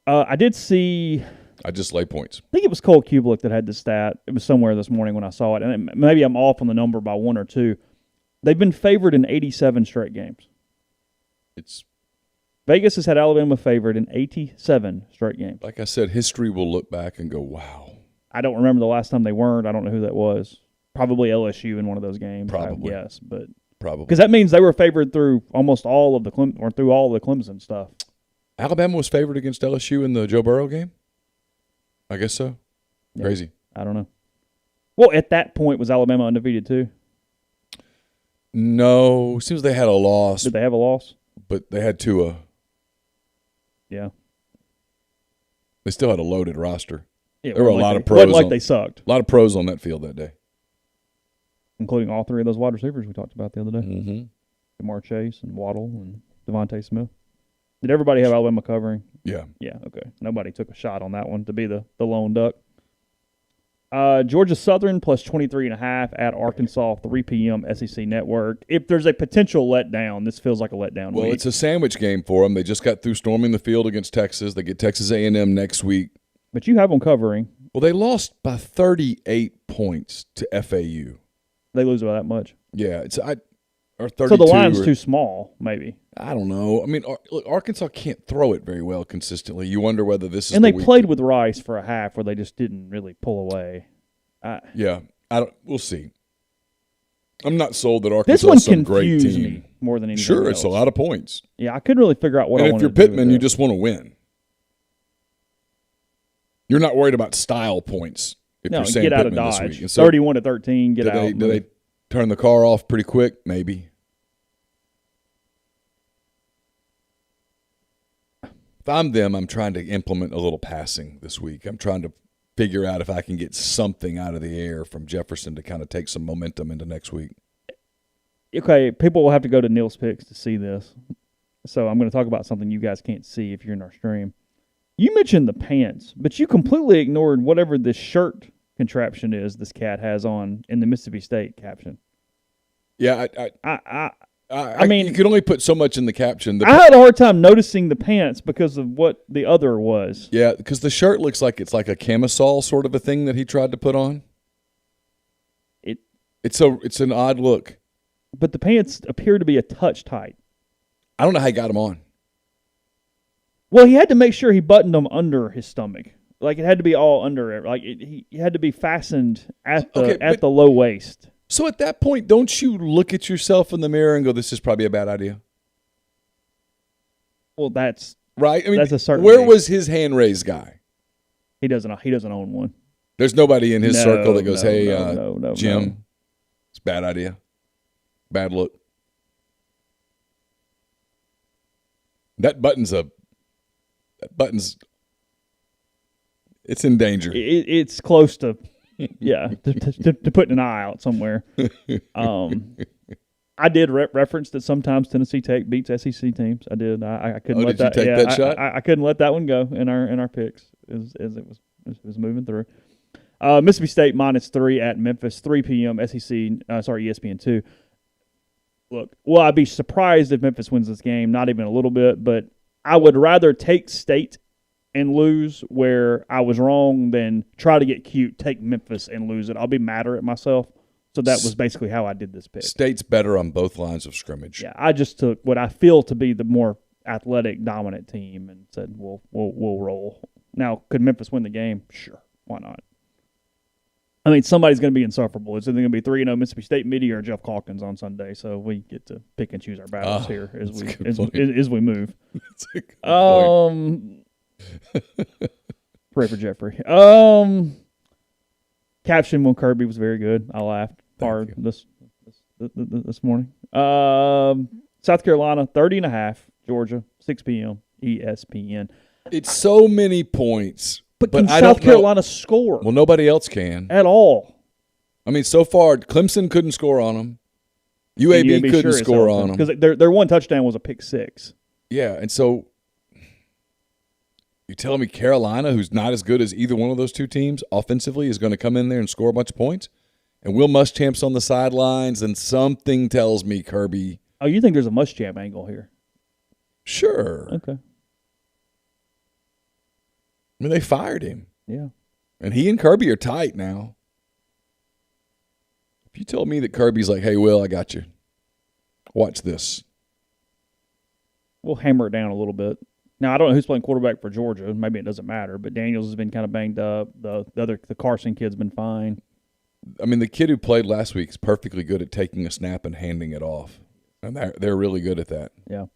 I did see... I just lay points. I think it was Cole Kublik that had the stat. It was somewhere this morning when I saw it, and maybe I'm off on the number by 1 or 2. They've been favored in 87 straight games. Vegas has had Alabama favored in 87 straight games. Like I said, history will look back and go, wow. I don't remember the last time they weren't. I don't know who that was. Probably LSU in one of those games. Probably. Yes, but probably because that means they were favored through almost all of the through all of the Clemson stuff. Alabama was favored against LSU in the Joe Burrow game. I guess so. Yeah, crazy. I don't know. Well, at that point, was Alabama undefeated too? No, seems they had a loss. Did they have a loss? But they had Tua. Yeah. They still had a loaded roster. Yeah, there were a lot of pros. It wasn't like they sucked. A lot of pros on that field that day. Including all 3 of those wide receivers we talked about the other day. Mm-hmm. Jamar Chase and Waddle and Devontae Smith. Did everybody have Alabama covering? Yeah. Yeah, okay. Nobody took a shot on that one to be the lone duck. Georgia Southern plus 23.5 at Arkansas, 3 p.m. SEC Network. If there's a potential letdown, this feels like a letdown Well, week. it's a sandwich game for them. They just got through storming the field against Texas. They get Texas A&M next week. But you have them covering. Well, they lost by 38 points to FAU. They lose by that much. Yeah, or 32. So the line's too small, maybe. I don't know. I mean, look, Arkansas can't throw it very well consistently. You wonder whether this is. And the they week played with Rice for a half where they just didn't really pull away. Yeah, we'll see. I'm not sold that Arkansas this one is some great confused team. me more than anything Sure, else. it's a lot of points. Yeah, I couldn't really figure out what I and wanted if you're to do Pittman, with you that. just want to win. You're not worried about style points if you're saying get out of Pittman this Dodge. week. And so 31-13, get out. Do they turn the car off pretty quick? Maybe. If I'm them, I'm trying to implement a little passing this week. I'm trying to figure out if I can get something out of the air from Jefferson to kind of take some momentum into next week. Okay, people will have to go to Neal's Picks to see this. So I'm going to talk about something you guys can't see if you're in our stream. You mentioned the pants, but you completely ignored whatever this shirt contraption is this cat has on in the Mississippi State caption. Yeah, I mean, you could only put so much in the caption. I had a hard time noticing the pants because of what the other was. Yeah, because the shirt looks like it's like a camisole sort of a thing that he tried to put on. It's an odd look. But the pants appear to be a touch tight. I don't know how he got them on. Well, he had to make sure he buttoned them under his stomach. Like it had to be all under it. Like he had to be fastened at the low waist. So at that point, don't you look at yourself in the mirror and go, "This is probably a bad idea"? Well, that's right. I mean, that's a certain. Where was his hand raised guy? He doesn't own one. There's nobody in his circle that goes, "Hey, Jim, it's a bad idea, bad look." That button's it's in danger. It's close to, to putting an eye out somewhere. I did reference that sometimes Tennessee Tech beats SEC teams. I did. I couldn't let that. Did you take that shot? I couldn't let that one go in our picks as it was moving through. Mississippi State -3 at Memphis, 3 p.m. ESPN2. Look, well, I'd be surprised if Memphis wins this game, not even a little bit, but I would rather take State and lose where I was wrong than try to get cute, take Memphis and lose it. I'll be madder at myself. So that was basically how I did this pick. State's better on both lines of scrimmage. Yeah, I just took what I feel to be the more athletic, dominant team and said, we'll roll. Now, could Memphis win the game? Sure. Why not? I mean, somebody's going to be insufferable. It's either going to be 3-0 Mississippi State Media or Jeff Calkins on Sunday. So we get to pick and choose our battles here as we move. That's a good point. Pray for Jeffrey. Caption when Kirby was very good. I laughed hard this morning. South Carolina 30.5, Georgia 6 p.m. ESPN. It's so many points. But can South Carolina score? Well, nobody else can. At all. I mean, so far, Clemson couldn't score on them. UAB couldn't score on them. Because their one touchdown was a pick six. Yeah, and so you're telling me Carolina, who's not as good as either one of those two teams offensively, is going to come in there and score a bunch of points? And Will Muschamp's on the sidelines, and something tells me Kirby. Oh, you think there's a Muschamp angle here? Sure. Okay. I mean, they fired him. Yeah. And he and Kirby are tight now. If you told me that Kirby's like, hey, Will, I got you. Watch this. We'll hammer it down a little bit. Now, I don't know who's playing quarterback for Georgia. Maybe it doesn't matter, but Daniels has been kind of banged up. The Carson kid's been fine. I mean, the kid who played last week is perfectly good at taking a snap and handing it off. And they're really good at that. Yeah.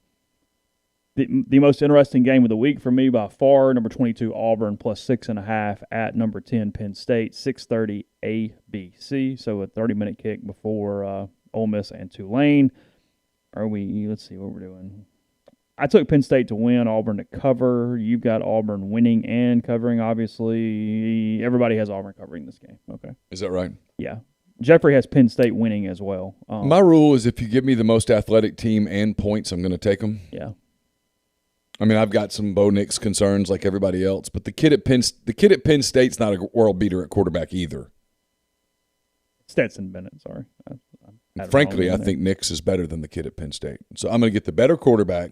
The most interesting game of the week for me by far, number 22 Auburn plus 6.5 at number 10 Penn State, 6:30 ABC. So a 30-minute kick before Ole Miss and Tulane. Let's see what we're doing. I took Penn State to win, Auburn to cover. You've got Auburn winning and covering, obviously. Everybody has Auburn covering this game. Okay. Is that right? Yeah. Jeffrey has Penn State winning as well. My rule is if you give me the most athletic team and points, I'm going to take them. Yeah. I mean, I've got some Bo Nix concerns like everybody else, but the kid at Penn State's not a world beater at quarterback either. Stetson Bennett, sorry. Frankly, I think Nix is better than the kid at Penn State. So I'm going to get the better quarterback.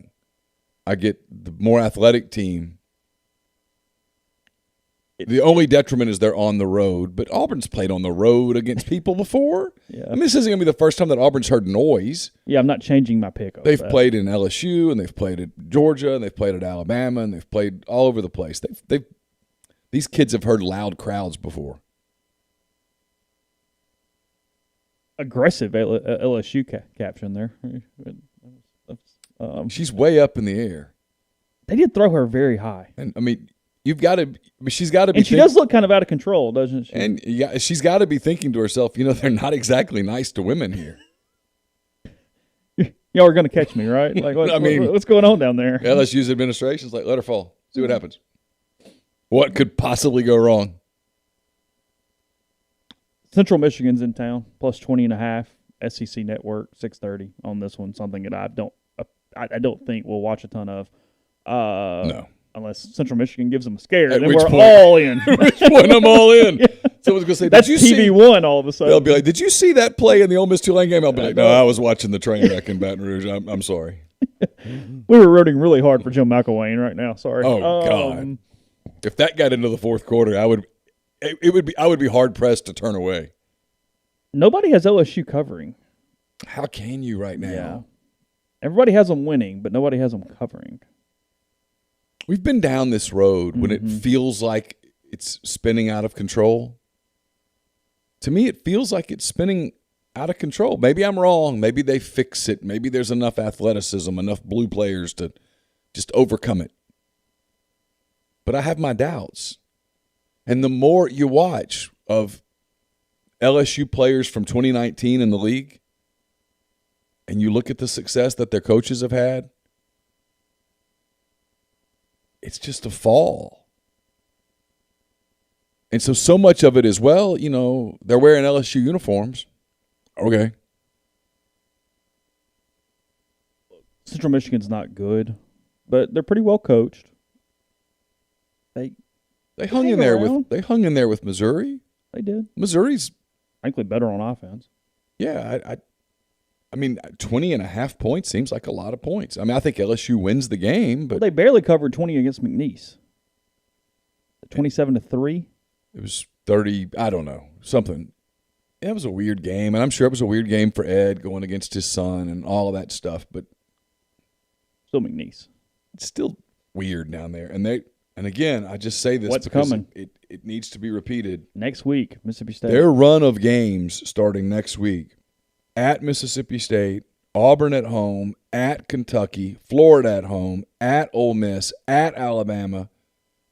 I get the more athletic team. The only detriment is they're on the road, but Auburn's played on the road against people before. Yeah. I mean, this isn't going to be the first time that Auburn's heard noise. Yeah, I'm not changing my pick. They've played in LSU, and they've played at Georgia, and they've played at Alabama, and they've played all over the place. These kids have heard loud crowds before. Aggressive LSU caption there. She's way up in the air. They did throw her very high. And, I mean, she's got to be. And she does look kind of out of control, doesn't she? And yeah, she's got to be thinking to herself, they're not exactly nice to women here. Y'all are going to catch me, right? Like, what's going on down there? LSU's administration's like, let her fall. See what happens. What could possibly go wrong? Central Michigan's in town, plus 20.5. SEC Network, 6:30 on this one. Something that I don't think we'll watch a ton of. No. Unless Central Michigan gives them a scare, At then which we're point, all in. At which point I'm all in. Yeah. Someone's going to say, that's TV1 all of a sudden. They'll be like, did you see that play in the Ole Miss Tulane game? I'll be like, no, I was watching the train wreck in Baton Rouge. I'm sorry. We were rooting really hard for Joe McElwain right now. Sorry. Oh, God. If that got into the fourth quarter, I would be hard pressed to turn away. Nobody has LSU covering. How can you right now? Yeah. Everybody has them winning, but nobody has them covering. We've been down this road when it feels like it's spinning out of control. To me, it feels like it's spinning out of control. Maybe I'm wrong. Maybe they fix it. Maybe there's enough athleticism, enough blue players to just overcome it. But I have my doubts. And the more you watch of LSU players from 2019 in the league, and you look at the success that their coaches have had, it's just a fall. And so much of it is, well, they're wearing LSU uniforms. Okay. Central Michigan's not good, but they're pretty well coached. They hung in there with Missouri. They did. Missouri's, frankly, better on offense. Yeah, I mean, 20.5 points seems like a lot of points. I mean, I think LSU wins the game, but they barely covered 20 against McNeese. 27-3. It was 30. I don't know, something. It was a weird game, and I'm sure it was a weird game for Ed going against his son and all of that stuff. But still McNeese. It's still weird down there, and again, I just say this What's because coming? It needs to be repeated. Next week, Mississippi State. Their run of games starting next week at Mississippi State, Auburn at home, at Kentucky, Florida at home, at Ole Miss, at Alabama,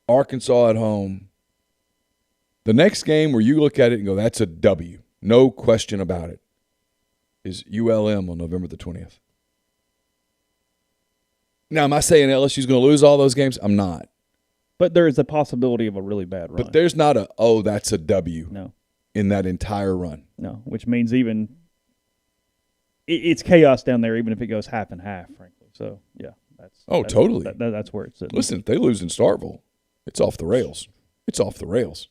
Arkansas at home. The next game where you look at it and go, that's a W, no question about it, is ULM on November the 20th. Now, am I saying LSU's going to lose all those games? I'm not. But there is a possibility of a really bad run. But there's not that's a W in that entire run. No, which means even it's chaos down there, even if it goes half and half, frankly. So, yeah. Totally. That's where it's sitting. Listen, if they lose in Starkville, it's off the rails. It's off the rails.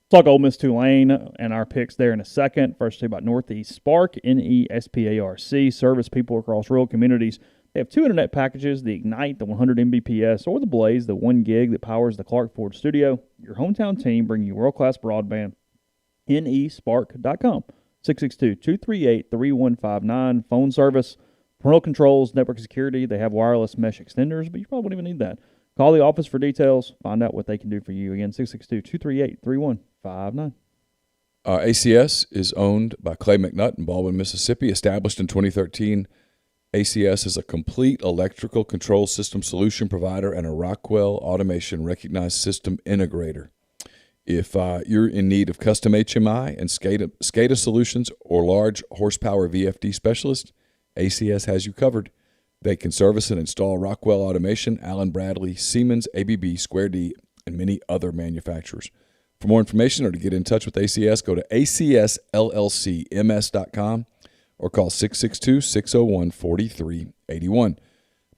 Talk Ole Miss Tulane and our picks there in a second. First, talk about Northeast Spark, NESPARC, service people across rural communities. They have 2 internet packages, the Ignite, the 100 Mbps, or the Blaze, the 1 gig that powers the Clark Ford studio. Your hometown team bringing you world-class broadband. NESpark.com. 662-238-3159. Phone service, parental controls, network security. They have wireless mesh extenders, but you probably wouldn't even need that. Call the office for details. Find out what they can do for you. Again, 662-238-3159. ACS is owned by Clay McNutt in Baldwin, Mississippi. Established in 2013, ACS is a complete electrical control system solution provider and a Rockwell Automation recognized system integrator. If you're in need of custom HMI and SCADA solutions or large horsepower VFD specialist, ACS has you covered. They can service and install Rockwell Automation, Allen Bradley, Siemens, ABB, Square D, and many other manufacturers. For more information or to get in touch with ACS, go to acsllcms.com or call 662-601-4381.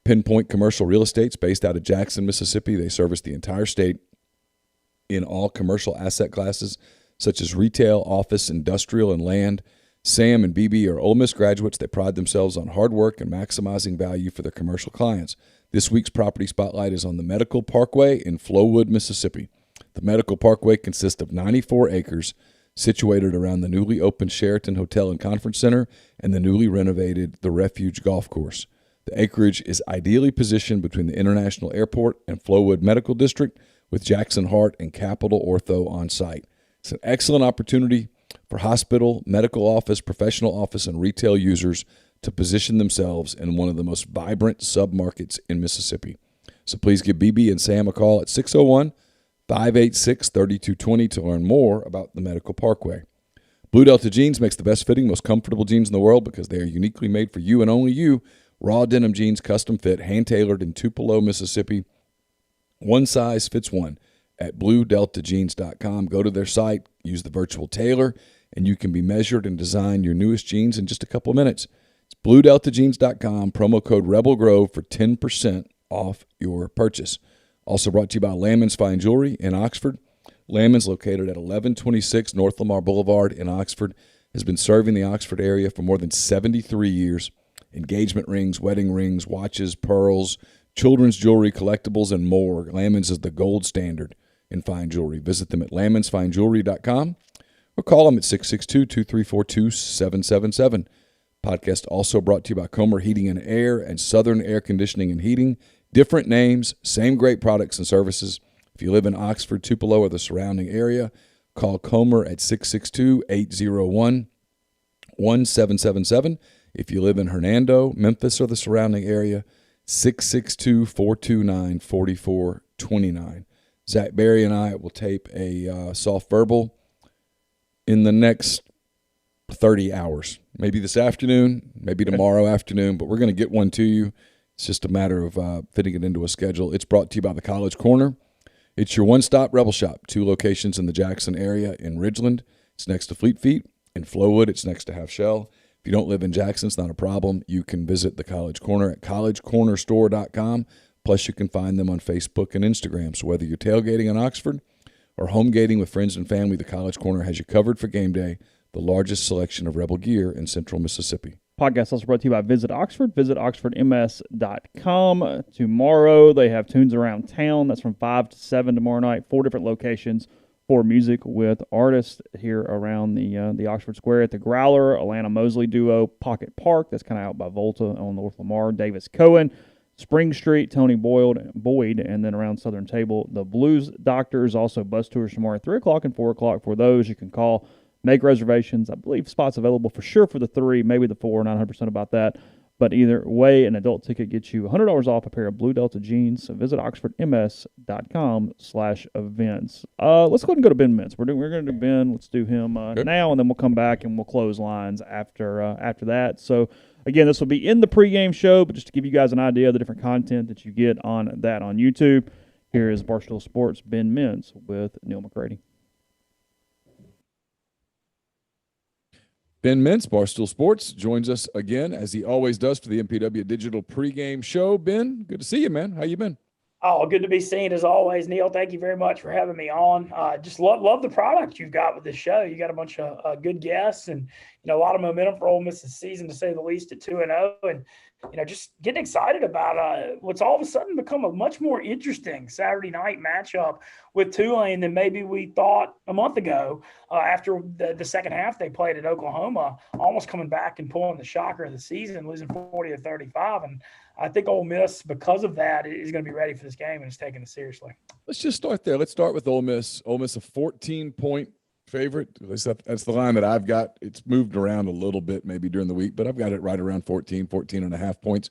Pinpoint Commercial Real Estate's based out of Jackson, Mississippi. They service the entire state in all commercial asset classes, such as retail, office, industrial, and land. Sam and BB are Ole Miss graduates that pride themselves on hard work and maximizing value for their commercial clients. This week's property spotlight is on the Medical Parkway in Flowood, Mississippi. The Medical Parkway consists of 94 acres situated around the newly opened Sheraton Hotel and Conference Center and the newly renovated The Refuge Golf Course. The acreage is ideally positioned between the International Airport and Flowood Medical District with Jackson Heart and Capital Ortho on site. It's an excellent opportunity for hospital, medical office, professional office, and retail users to position themselves in one of the most vibrant submarkets in Mississippi. So please give BB and Sam a call at 601-586-3220 to learn more about the Medical Parkway. Blue Delta Jeans makes the best fitting, most comfortable jeans in the world because they are uniquely made for you and only you. Raw denim jeans, custom fit, hand-tailored in Tupelo, Mississippi. One size fits one at BlueDeltaJeans.com. Go to their site, use the virtual tailor, and you can be measured and design your newest jeans in just a couple of minutes. It's BlueDeltaJeans.com, promo code Rebel Grove for 10% off your purchase. Also brought to you by Lammon's Fine Jewelry in Oxford. Lammon's, located at 1126 North Lamar Boulevard in Oxford, has been serving the Oxford area for more than 73 years. Engagement rings, wedding rings, watches, pearls, children's jewelry, collectibles, and more. Lammon's is the gold standard in fine jewelry. Visit them at lammonsfinejewelry.com or call them at 662-234-2777. Podcast also brought to you by Comer Heating and Air and Southern Air Conditioning and Heating. Different names, same great products and services. If you live in Oxford, Tupelo, or the surrounding area, call Comer at 662-801-1777. If you live in Hernando, Memphis, or the surrounding area, 662-429-4429. Zach Berry and I will tape a soft verbal in the next 30 hours. Maybe this afternoon, maybe tomorrow afternoon, but we're going to get one to you. It's just a matter of fitting it into a schedule. It's brought to you by the College Corner. It's your one-stop Rebel Shop. 2 locations in the Jackson area. In Ridgeland, it's next to Fleet Feet. In Flowood, it's next to Half Shell. If you don't live in Jackson, it's not a problem. You can visit the College Corner at collegecornerstore.com. Plus, you can find them on Facebook and Instagram. So whether you're tailgating in Oxford or home gating with friends and family, the College Corner has you covered for game day, the largest selection of Rebel gear in Central Mississippi. Podcast also brought to you by Visit Oxford. Visit oxfordms.com. Tomorrow they have Tunes Around Town. That's from 5 to 7 tomorrow night. 4 different locations for music with artists here around the Oxford Square at the Growler, Alana Mosley Duo, Pocket Park. That's kind of out by Volta on North Lamar. Davis Cohen, Spring Street, Tony Boyd, and then around Southern Table, the Blues Doctors. Also bus tours tomorrow at 3 o'clock and 4 o'clock. For those, you can call. Make reservations. I believe spots available for sure for the 3, maybe the 4, not 100% about that. But either way, an adult ticket gets you $100 off a pair of Blue Delta jeans. So visit oxfordms.com/events. Let's go ahead and go to Ben Mintz. We're going to do Ben. Let's do him now, and then we'll come back and we'll close lines after that. So, again, this will be in the pregame show, but just to give you guys an idea of the different content that you get on that on YouTube, here is Barstool Sports Ben Mintz with Neal McCready. Ben Mintz, Barstool Sports, joins us again, as he always does, for the MPW Digital pregame show. Ben, good to see you, man. How you been? Oh, good to be seen as always, Neal. Thank you very much for having me on. Just love the product you've got with this show. You got a bunch of good guests and, a lot of momentum for Ole Miss this season, to say the least, at 2-0. And, just getting excited about what's all of a sudden become a much more interesting Saturday night matchup with Tulane than maybe we thought a month ago after the second half they played at Oklahoma, almost coming back and pulling the shocker of the season, losing 40-35. And I think Ole Miss, because of that, is going to be ready for this game and is taking it seriously. Let's just start there. Let's start with Ole Miss. Ole Miss, a 14-point favorite. At least that's the line that I've got. It's moved around a little bit maybe during the week, but I've got it right around 14 and a half points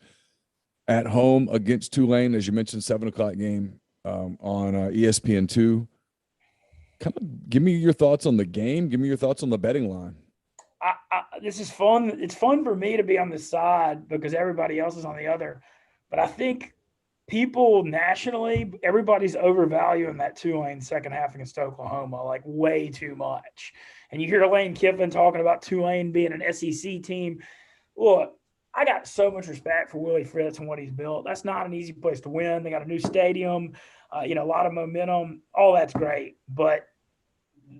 at home against Tulane. As you mentioned, 7 o'clock game on ESPN2. Kind of give me your thoughts on the game. Give me your thoughts on the betting line. This is fun. It's fun for me to be on this side because everybody else is on the other. But I think people nationally, everybody's overvaluing that Tulane second half against Oklahoma, like way too much. And you hear Lane Kiffin talking about Tulane being an SEC team. Look, I got so much respect for Willie Fritz and what he's built. That's not an easy place to win. They got a new stadium, a lot of momentum. All that's great. But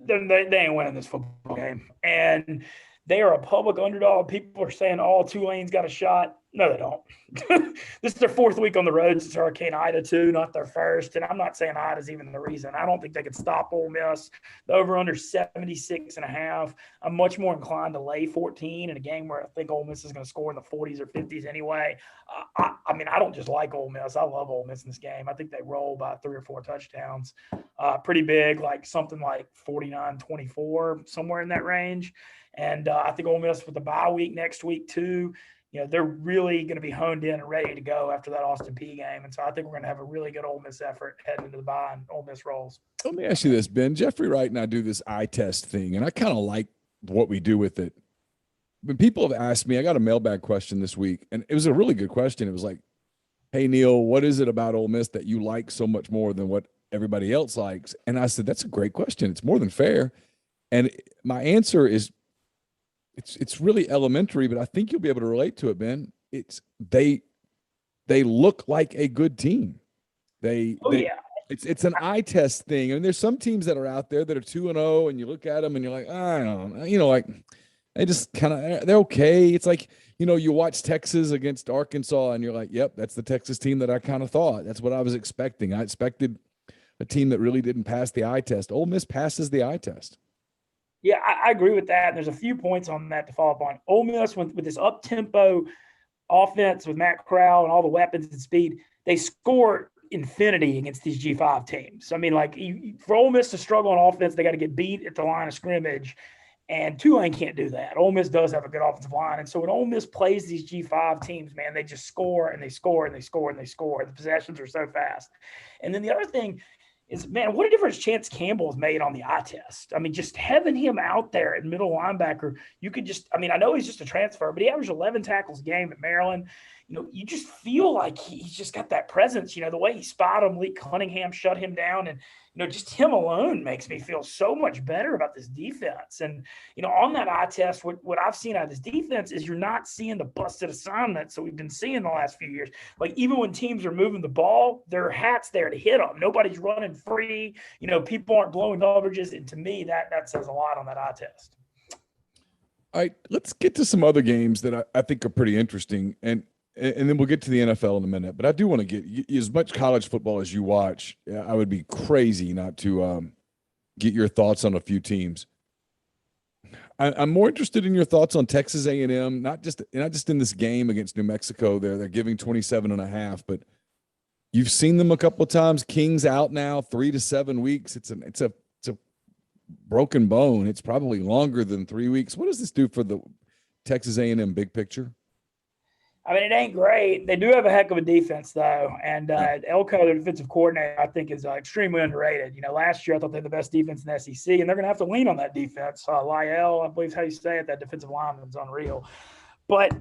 they ain't winning this football game. And they are a public underdog. People are saying, Tulane's got a shot. No, they don't. This is their 4th week on the road since Hurricane Ida, too, not their first. And I'm not saying Ida's even the reason. I don't think they can stop Ole Miss. The over-under 76.5. I'm much more inclined to lay 14 in a game where I think Ole Miss is going to score in the 40s or 50s anyway. I don't just like Ole Miss. I love Ole Miss in this game. I think they roll by 3 or 4 touchdowns. Pretty big, like something like 49-24, somewhere in that range. And I think Ole Miss with the bye week next week too, they're really going to be honed in and ready to go after that Austin Peay game. And so I think we're going to have a really good Ole Miss effort heading into the bye, and Ole Miss rolls. Let me ask you this, Ben. Jeffrey Wright and I do this eye test thing, and I kind of like what we do with it. When people have asked me, I got a mailbag question this week, and it was a really good question. It was like, hey, Neal, what is it about Ole Miss that you like so much more than what everybody else likes? And I said, that's a great question. It's more than fair. And my answer is, it's really elementary, but I think you'll be able to relate to it, Ben. It's they look like a good team. It's an eye test thing. I mean, there's some teams that are out there that are 2-0, and you look at them and you're like, I don't know, like they just they're okay. It's like, you watch Texas against Arkansas, and you're like, yep, that's the Texas team that I kind of thought. That's what I was expecting. I expected a team that really didn't pass the eye test. Ole Miss passes the eye test. Yeah, I agree with that. There's a few points on that to follow up on. Ole Miss, with this up-tempo offense with Matt Corral and all the weapons and speed, they score infinity against these G5 teams. I mean, like, for Ole Miss to struggle on offense, they got to get beat at the line of scrimmage, and Tulane can't do that. Ole Miss does have a good offensive line, and so when Ole Miss plays these G5 teams, man, they just score and they score and they score and they score. The possessions are so fast. And then the other thing is, man, what a difference Chance Campbell has made on the eye test. I mean, just having him out there at middle linebacker, you could just – I mean, I know he's just a transfer, but he averaged 11 tackles a game at Maryland. you just feel like he's just got that presence. The way he spotted him, Lee Cunningham shut him down, and just him alone makes me feel so much better about this defense. And on that eye test, what I've seen out of this defense is you're not seeing the busted assignments that we've been seeing the last few years. Like, even when teams are moving the ball, there are hats there to hit them. Nobody's running free. People aren't blowing coverages, and to me, that says a lot on that eye test. All right, let's get to some other games that I think are pretty interesting, and then we'll get to the NFL in a minute. But I do want to get as much college football as you watch. I would be crazy not to get your thoughts on a few teams. I'm more interested in your thoughts on Texas A&M, not just in this game against New Mexico. They're giving 27.5, but you've seen them a couple of times. King's out now, 3 to 7 weeks. It's a broken bone. It's probably longer than 3 weeks. What does this do for the Texas A&M big picture? I mean, it ain't great. They do have a heck of a defense, though. And Elko, the defensive coordinator, I think is extremely underrated. Last year I thought they had the best defense in the SEC, and they're going to have to lean on that defense. Lyell, I believe is how you say it, that defensive lineman's unreal. But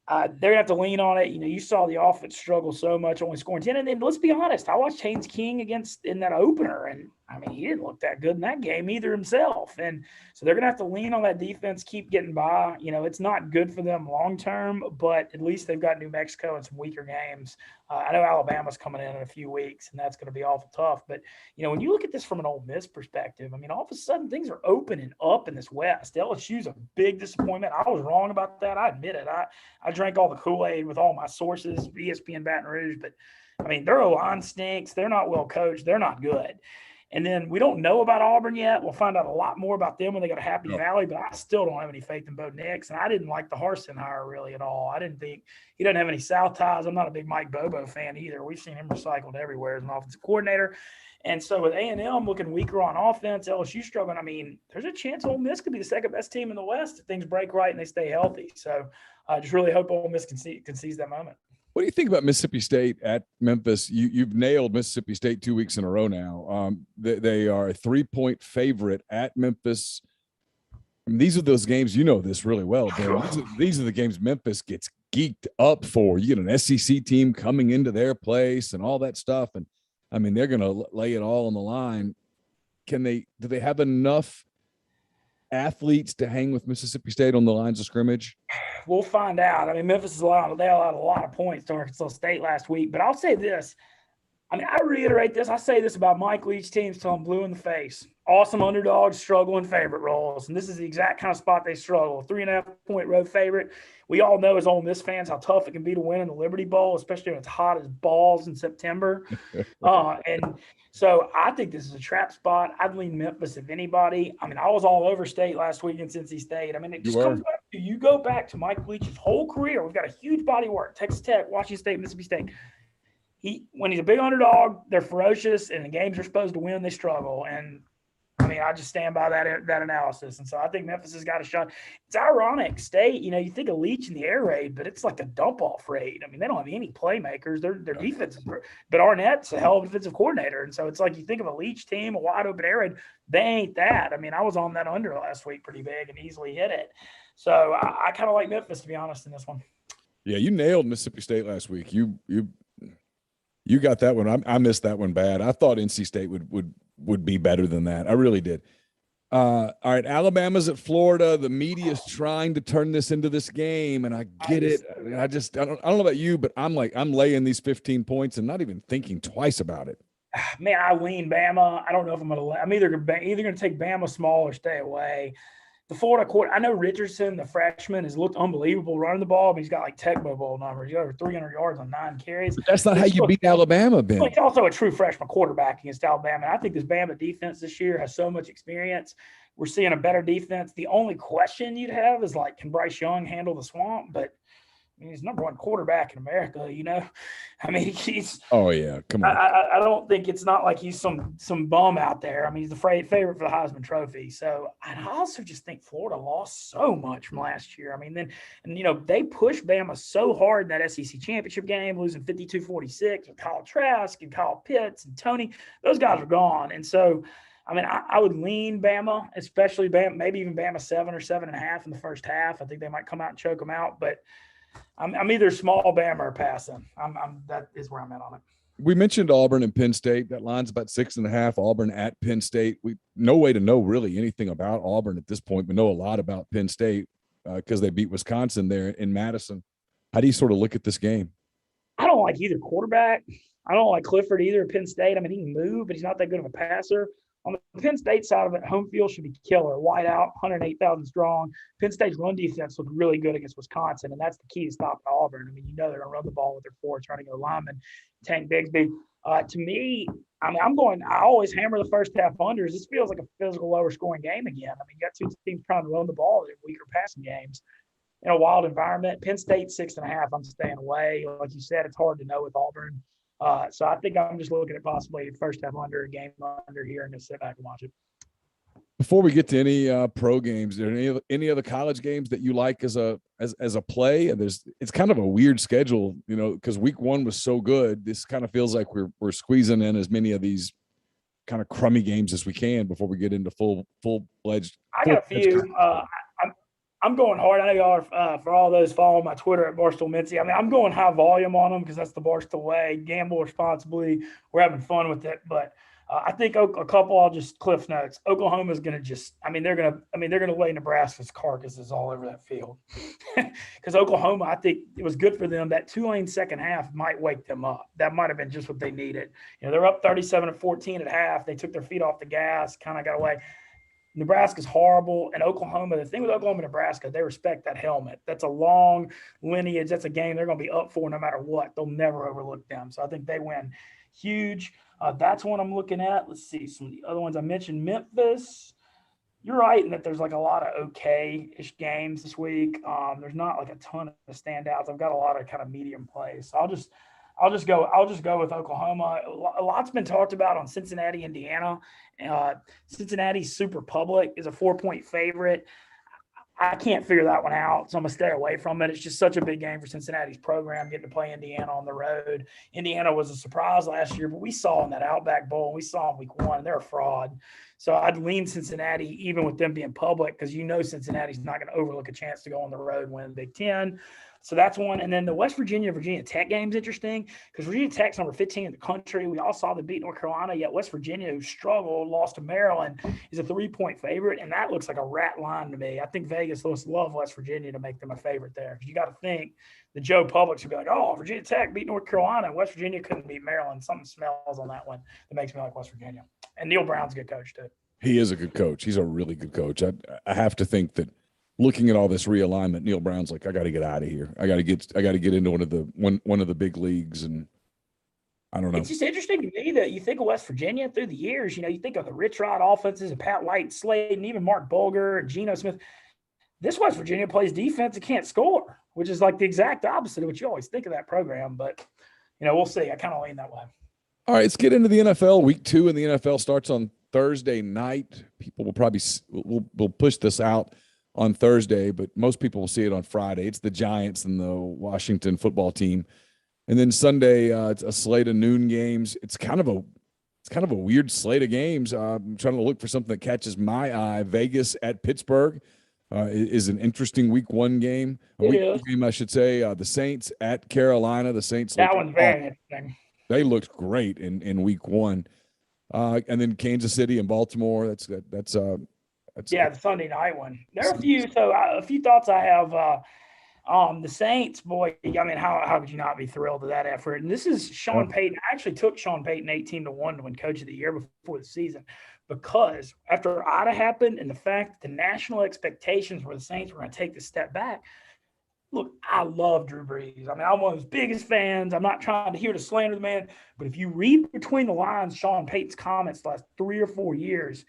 they're going to have to lean on it. You saw the offense struggle so much, only scoring 10. And then let's be honest, I watched Haynes King in that opener, and he didn't look that good in that game either himself. And so they're going to have to lean on that defense, keep getting by. It's not good for them long term, but at least they've got New Mexico and some weaker games. I know Alabama's coming in a few weeks, and that's going to be awful tough. But, when you look at this from an Ole Miss perspective, all of a sudden things are opening up in this West. LSU's a big disappointment. I was wrong about that. I admit it. I drank all the Kool-Aid with all my sources, ESPN Baton Rouge. But, their O-line stinks. They're not well coached. They're not good. And then we don't know about Auburn yet. We'll find out a lot more about them when they go to Happy Valley, but I still don't have any faith in Bo Nix. And I didn't like the Harsin hire really at all. I didn't think he doesn't have any South ties. I'm not a big Mike Bobo fan either. We've seen him recycled everywhere as an offensive coordinator. And so with A&M looking weaker on offense, LSU struggling, there's a chance Ole Miss could be the second best team in the West if things break right and they stay healthy. So I just really hope Ole Miss can seize that moment. What do you think about Mississippi State at Memphis? You've nailed Mississippi State 2 weeks in a row now. They are a 3-point favorite at Memphis. These are those games, this really well, Dan. These are the games Memphis gets geeked up for. You get an SEC team coming into their place and all that stuff. And, they're going to lay it all on the line. Do they have enough athletes to hang with Mississippi State on the lines of scrimmage? We'll find out. Memphis they allowed a lot of points to Arkansas State last week. But I'll say this. I reiterate this. I say this about Mike Leach teams till I'm blue in the face. Awesome underdogs struggle in favorite roles. And this is the exact kind of spot they struggle. 3.5-point road favorite. We all know as Ole Miss fans how tough it can be to win in the Liberty Bowl, especially when it's hot as balls in September. And so I think this is a trap spot. I'd lean Memphis if anybody. I was all over State last week in Cincy State. It just comes back to you go back to Mike Leach's whole career. We've got a huge body of work. Texas Tech, Washington State, Mississippi State. When he's a big underdog, they're ferocious, and the games they're supposed to win, they struggle. And I just stand by that analysis. And so I think Memphis has got a shot. It's ironic. State, you think of Leach in the air raid, but it's like a dump-off raid. They don't have any playmakers. Their defense is – but Arnett's a hell of a defensive coordinator. And so it's like you think of a Leach team, a wide-open air raid. They ain't that. I was on that under last week pretty big and easily hit it. So I kind of like Memphis, to be honest, in this one. Yeah, you nailed Mississippi State last week. You got that one. I missed that one bad. I thought NC State would be better than that. I really did. All right, Alabama's at Florida. The media's trying to turn this into this game, and I get it. I don't know about you, but I'm laying these 15 points and not even thinking twice about it. Man, I lean Bama. I don't know if I'm either going to take Bama small or stay away. The Florida court, I know Richardson, the freshman, has looked unbelievable running the ball, but he's got like Tecmo Bowl numbers. He's got over 300 yards on 9 carries. But that's not how you beat Alabama, Ben. He's also a true freshman quarterback against Alabama. And I think this Bama defense this year has so much experience. We're seeing a better defense. The only question you'd have is, can Bryce Young handle the swamp? But he's number one quarterback in America, he's – oh, yeah, come on. I don't think it's not like he's some bum out there. He's the favorite for the Heisman Trophy. So I also just think Florida lost so much from last year. They pushed Bama so hard in that SEC championship game, losing 52-46 with Kyle Trask and Kyle Pitts and Tony. Those guys are gone. And so, I would lean Bama, especially Bama, maybe even Bama 7 or 7.5 in the first half. I think they might come out and choke them out. But I'm either small Bama or passing. That is where I'm at on it. We mentioned Auburn and Penn State. That line's about 6.5. Auburn at Penn State. We no way to know really anything about Auburn at this point. We know a lot about Penn State because they beat Wisconsin there in Madison. How do you sort of look at this game? I don't like either quarterback. I don't like Clifford either at Penn State. I mean, he can move, but he's not that good of a passer. On the Penn State side of it, home field should be killer. Wide out, 108,000 strong. Penn State's run defense looked really good against Wisconsin, and that's the key to stopping Auburn. I mean, they're going to run the ball with their four, trying to go lineman, Tank Bigsby. To me, I always hammer the first half unders. This feels like a physical, lower scoring game again. I mean, you got two teams trying to run the ball in weaker passing games in a wild environment. Penn State 6.5, I'm staying away. Like you said, it's hard to know with Auburn. So I think I'm just looking at possibly first half under, a game under here, and just sit back and watch it. Before we get to any pro games, are there any other college games that you like as a play? And it's kind of a weird schedule, because week one was so good. This kind of feels like we're squeezing in as many of these kind of crummy games as we can before we get into full-fledged. I got a few. I'm going hard. I know y'all are, for all those following my Twitter at Barstool Mintz. I mean, I'm going high volume on them because that's the Barstool way. Gamble responsibly. We're having fun with it. But I think a couple, I'll just cliff notes. Oklahoma's going to they're going to lay Nebraska's carcasses all over that field. Because Oklahoma, I think it was good for them. That Tulane second half might wake them up. That might have been just what they needed. They're up 37-14 at half. They took their feet off the gas, kind of got away. Nebraska's horrible, and Oklahoma, the thing with Oklahoma and Nebraska, they respect that helmet. That's a long lineage. That's a game they're going to be up for no matter what. They'll never overlook them. So I think they win huge. That's one I'm looking at. Let's see some of the other ones I mentioned. Memphis. You're right in that there's like a lot of okay-ish games this week. There's not like a ton of standouts. I've got a lot of kind of medium plays. So I'll just go with Oklahoma. A lot's been talked about on Cincinnati, Indiana. Cincinnati's super public, is a 4-point favorite. I can't figure that one out, so I'm going to stay away from it. It's just such a big game for Cincinnati's program, getting to play Indiana on the road. Indiana was a surprise last year, but we saw in that Outback Bowl, we saw in week one, they're a fraud. So I'd lean Cincinnati even with them being public because Cincinnati's not going to overlook a chance to go on the road and win the Big Ten. So that's one. And then the West Virginia Tech game is interesting because Virginia Tech's number 15 in the country. We all saw them beat North Carolina, yet West Virginia, who struggled, lost to Maryland, is a 3-point favorite. And that looks like a rat line to me. I think Vegas love West Virginia to make them a favorite there. Because you got to think the Joe Publics would be like, oh, Virginia Tech beat North Carolina, and West Virginia couldn't beat Maryland. Something smells on that one that makes me like West Virginia. And Neal Brown's a good coach too. He is a good coach. He's a really good coach. I have to think that looking at all this realignment, Neal Brown's like, I got to get out of here. I got to get into one of the big leagues, and I don't know. It's just interesting to me that you think of West Virginia through the years. You think of the Rich Rod offenses and Pat White, Slade, and even Mark Bulger and Geno Smith. This West Virginia plays defense and can't score, which is like the exact opposite of what you always think of that program. But we'll see. I kind of lean that way. All right, let's get into the NFL. Week 2 in the NFL starts on Thursday night. People will probably we'll push this out on Thursday, but most people will see it on Friday. It's the Giants and the Washington football team. And then Sunday, it's a slate of noon games. It's kind of a weird slate of games. I'm trying to look for something that catches my eye. Vegas at Pittsburgh is an interesting week 1 game. Week 2 game, I should say. The Saints at Carolina. The Saints. That one's very interesting. They looked great in week 1. And then Kansas City and Baltimore. That's the Sunday night one. There are a few thoughts I have. The Saints, boy, I mean, how could you not be thrilled with that effort? And this is Sean Payton. I actually took Sean Payton 18-1 to win Coach of the Year before the season because after Ida happened and the fact that the national expectations were the Saints were going to take this step back. Look, I love Drew Brees. I mean, I'm one of his biggest fans. I'm not trying to hear to slander the man, but if you read between the lines, Sean Payton's comments the last 3 or 4 years,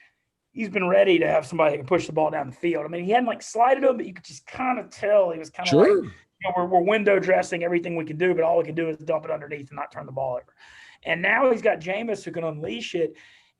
he's been ready to have somebody that can push the ball down the field. I mean, he hadn't slided him, but you could just kind of tell he was kind of we're window dressing everything we can do, but all we can do is dump it underneath and not turn the ball over. And now he's got Jameis who can unleash it.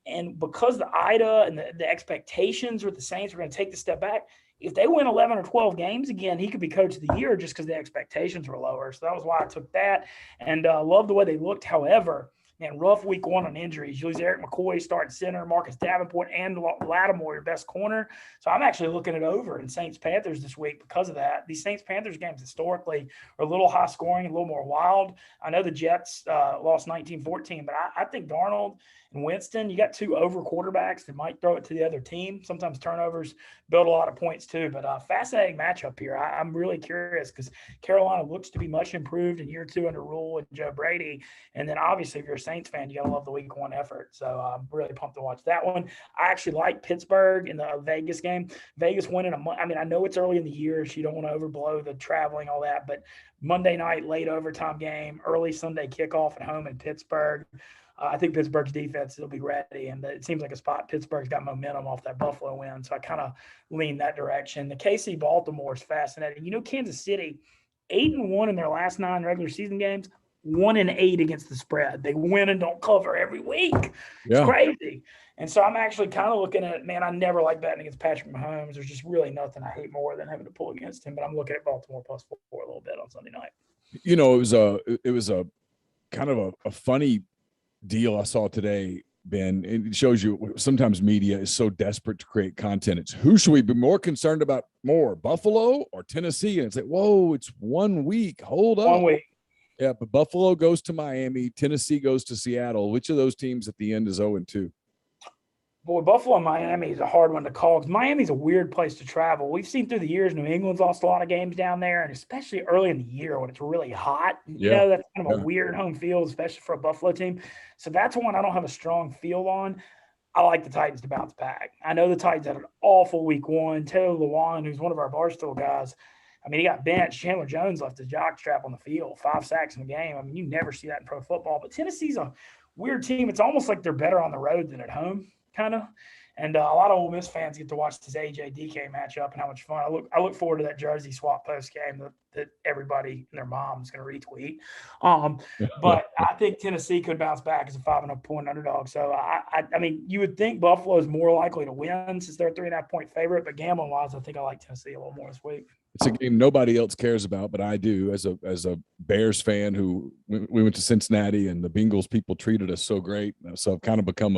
And because the Ida and the expectations with the Saints were going to take the step back, if they win 11 or 12 games again, he could be Coach of the Year just because the expectations were lower. So that was why I took that. And love the way they looked. However, man, rough week one on injuries. You lose Eric McCoy starting center, Marcus Davenport, and Lattimore, your best corner. So I'm actually looking it over in Saints-Panthers this week because of that. These Saints-Panthers games historically are a little high scoring, a little more wild. I know the Jets lost 19-14, but I think Darnold and Winston, you got two over quarterbacks that might throw it to the other team. Sometimes turnovers build a lot of points too, but fascinating matchup here. I'm really curious because Carolina looks to be much improved in year two under Rule and Joe Brady. And then obviously if you're a Saints fan, you got to love the week one effort. So I'm really pumped to watch that one. I actually like Pittsburgh in the Vegas game. Vegas winning I know it's early in the year, so you don't want to overblow the traveling, all that, but Monday night, late overtime game, early Sunday kickoff at home in Pittsburgh. I think Pittsburgh's defense will be ready, and it seems like a spot Pittsburgh's got momentum off that Buffalo win, so I kind of lean that direction. The KC-Baltimore is fascinating. Kansas City, 8-1 in their last 9 regular season games, 1-8 against the spread. They win and don't cover every week. It's crazy. And so I'm actually kind of looking at, man, I never like betting against Patrick Mahomes. There's just really nothing I hate more than having to pull against him, but I'm looking at Baltimore +4 a little bit on Sunday night. It was a kind of a funny deal I saw today, Ben. It shows you sometimes media is so desperate to create content. It's who should we be more concerned about more, Buffalo or Tennessee? And it's like, whoa, it's 1 week. Hold up. 1 week. Yeah, but Buffalo goes to Miami. Tennessee goes to Seattle. Which of those teams at the end is 0-2? Boy, Buffalo and Miami is a hard one to call because Miami's a weird place to travel. We've seen through the years New England's lost a lot of games down there, and especially early in the year when it's really hot. That's kind of a weird home field, especially for a Buffalo team. So that's one I don't have a strong feel on. I like the Titans to bounce back. I know the Titans had an awful week one. Taylor Lewan, who's one of our Barstool guys, he got benched. Chandler Jones left his jockstrap on the field, 5 sacks in the game. You never see that in pro football. But Tennessee's a weird team. It's almost like they're better on the road than at home. Kind of, and a lot of Ole Miss fans get to watch this AJ DK matchup and how much fun. I look forward to that jersey swap post game that everybody and their mom is going to retweet. But I think Tennessee could bounce back as a 5.5-point underdog. So you would think Buffalo is more likely to win since they're a 3.5-point favorite, but gambling wise, I think I like Tennessee a little more this week. It's a game nobody else cares about, but I do as a Bears fan who we went to Cincinnati and the Bengals people treated us so great. So I've kind of become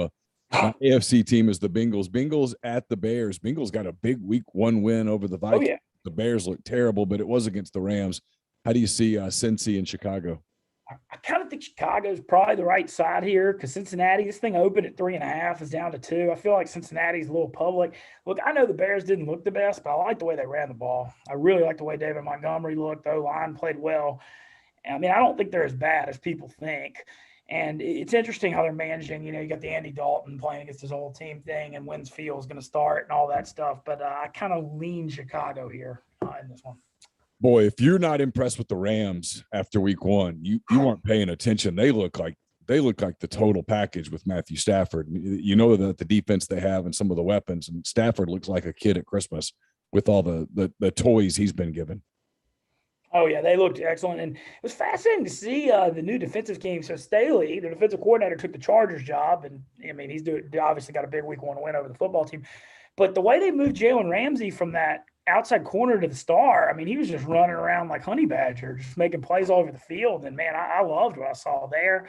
my AFC team is the Bengals. Bengals at the Bears. Bengals got a big week one win over the Vikings. Oh, yeah. The Bears looked terrible, but it was against the Rams. How do you see Cincy in Chicago? I kind of think Chicago's probably the right side here because Cincinnati, this thing opened at 3.5, is down to 2. I feel like Cincinnati's a little public. Look, I know the Bears didn't look the best, but I like the way they ran the ball. I really like the way David Montgomery looked. The O-line played well. I don't think they're as bad as people think. And it's interesting how they're managing. You got the Andy Dalton playing against his old team thing and when's Fields going to start and all that stuff. But I kind of lean Chicago here in this one. Boy, if you're not impressed with the Rams after week one, you weren't paying attention. They look like the total package with Matthew Stafford. You know that the defense they have and some of the weapons, and Stafford looks like a kid at Christmas with all the toys he's been given. Oh, yeah, they looked excellent. And it was fascinating to see the new defensive team. So Staley, the defensive coordinator, took the Chargers job. And, he's obviously got a big week one win over the football team. But the way they moved Jalen Ramsey from that outside corner to the star, he was just running around like Honey Badger, just making plays all over the field. And, man, I loved what I saw there.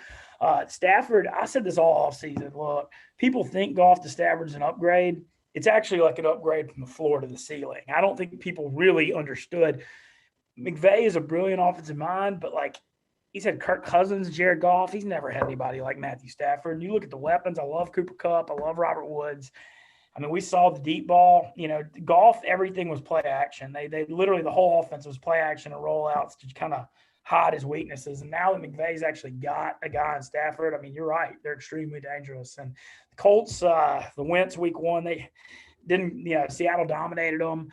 Stafford, I said this all offseason. Look, people think Goff to Stafford's an upgrade. It's actually like an upgrade from the floor to the ceiling. I don't think people really understood. McVay is a brilliant offensive mind, but he's had Kirk Cousins, Jared Goff. He's never had anybody like Matthew Stafford. And you look at the weapons. I love Cooper Kupp. I love Robert Woods. We saw the deep ball. Goff, everything was play action. They literally, the whole offense was play action and rollouts to kind of hide his weaknesses. And now that McVay's actually got a guy in Stafford, you're right. They're extremely dangerous. And the Colts, the Wentz week one, they didn't, Seattle dominated them.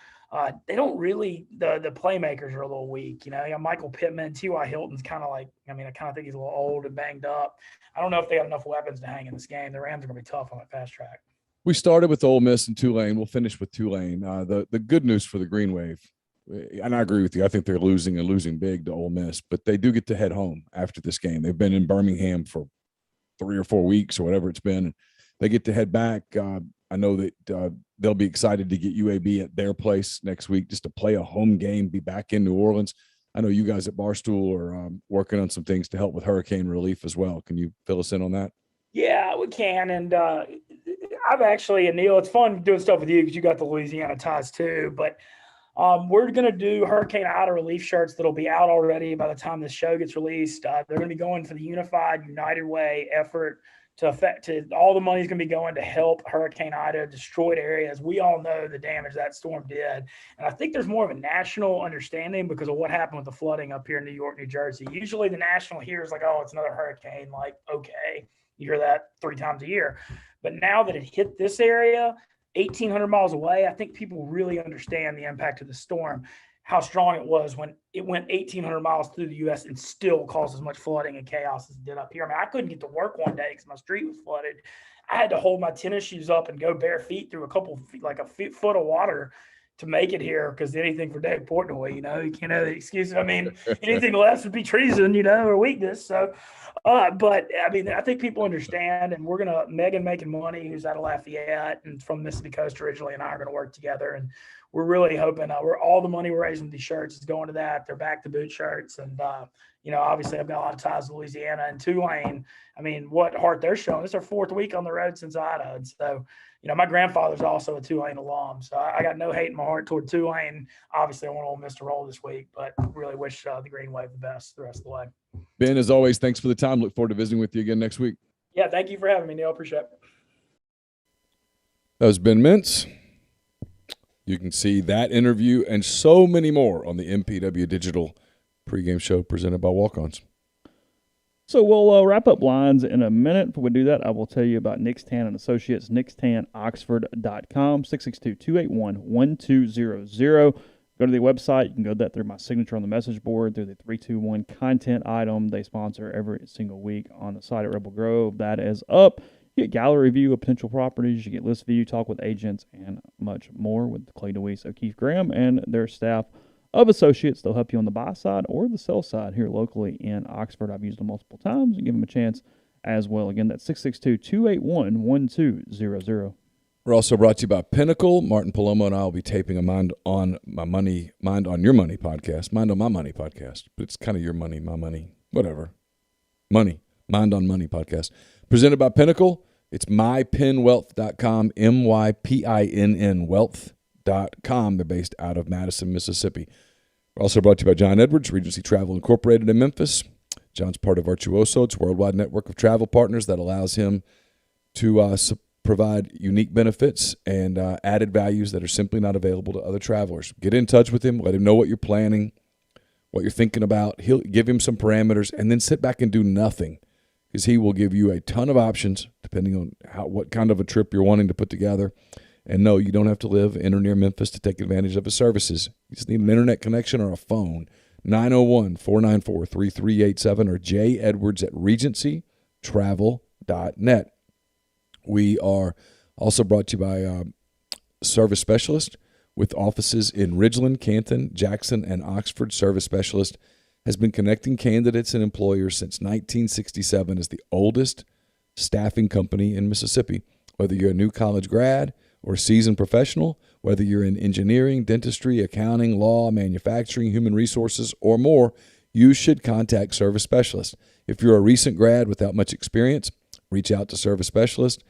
They don't really – the playmakers are a little weak. You got Michael Pittman. T.Y. Hilton's kind of I kind of think he's a little old and banged up. I don't know if they got enough weapons to hang in this game. The Rams are going to be tough on that fast track. We started with Ole Miss and Tulane. We'll finish with Tulane. The good news for the Green Wave, and I agree with you, I think they're losing big to Ole Miss, but they do get to head home after this game. They've been in Birmingham for 3 or 4 weeks or whatever it's been. They get to head back. I know that they'll be excited to get UAB at their place next week just to play a home game, be back in New Orleans. I know you guys at Barstool are working on some things to help with hurricane relief as well. Can you fill us in on that? Yeah, we can. And I've actually, and Neal, it's fun doing stuff with you because you got the Louisiana ties too. But we're going to do Hurricane Ida relief shirts that'll be out already by the time this show gets released. They're going to be going for the unified, united way effort to all the money is going to be going to help Hurricane Ida destroyed areas. We all know the damage that storm did. And I think there's more of a national understanding because of what happened with the flooding up here in New York, New Jersey. Usually the national hears like, oh, it's another hurricane. Like, okay, you hear that 3 times a year. But now that it hit this area, 1,800 miles away, I think people really understand the impact of the storm, how strong it was when it went 1,800 miles through the U.S. and still caused as much flooding and chaos as it did up here. I mean, I couldn't get to work one day because my street was flooded. I had to hold my tennis shoes up and go bare feet through a couple feet, like a foot of water to make it here because anything for Dave Portnoy, you can't have the excuse. I mean, anything less would be treason, or weakness. So, but I mean, I think people understand, and we're going to, Megan making money, who's out of Lafayette and from Mississippi Coast originally, and I are going to work together. And we're really hoping all the money we're raising with these shirts is going to that. They're back to boot shirts. And, obviously I've got a lot of ties to Louisiana and Tulane. I mean, what heart they're showing. It's their 4th week on the road since Ida. And so, my grandfather's also a Tulane alum. So I got no hate in my heart toward Tulane. Obviously, I want Ole Miss to roll this week, but really wish the Green Wave the best the rest of the way. Ben, as always, thanks for the time. Look forward to visiting with you again next week. Yeah, thank you for having me, Neal. Appreciate it. That was Ben Mintz. You can see that interview and so many more on the MPW Digital pregame show presented by Walk-Ons. So we'll wrap up lines in a minute. Before we do that, I will tell you about Nick's Tan and Associates, nickstanoxford.com, 662-281-1200. Go to the website. You can go that through my signature on the message board, through the 321 content item they sponsor every single week on the site at Rebel Grove. That is up. You get gallery view of potential properties. You get list view, talk with agents, and much more with Clay DeWeese, O'Keefe Graham, and their staff of associates. They'll help you on the buy side or the sell side here locally in Oxford. I've used them multiple times and give them a chance as well. Again, that's 662-281-1200. We're also brought to you by Pinnacle. Martin Palomo and I will be taping a Mind on Your Money podcast. Mind on My Money podcast. But it's kind of your money, my money, whatever. Mind on Money podcast. Presented by Pinnacle. It's mypinwealth.com, MYPINN wealth.com. They're based out of Madison, Mississippi. We're also brought to you by John Edwards, Regency Travel Incorporated in Memphis. John's part of Virtuoso. It's a worldwide network of travel partners that allows him to provide unique benefits and added values that are simply not available to other travelers. Get in touch with him. Let him know what you're planning, what you're thinking about. He'll give him some parameters, and then sit back and do nothing, because he will give you a ton of options depending on what kind of a trip you're wanting to put together. And no, you don't have to live in or near Memphis to take advantage of his services. You just need an internet connection or a phone. 901-494-3387 or jedwards@regencytravel.net. We are also brought to you by Service Specialist with offices in Ridgeland, Canton, Jackson, and Oxford. Service Specialist has been connecting candidates and employers since 1967 as the oldest staffing company in Mississippi. Whether you're a new college grad or a seasoned professional, whether you're in engineering, dentistry, accounting, law, manufacturing, human resources, or more, you should contact Service Specialist. If you're a recent grad without much experience, reach out to Service Specialist.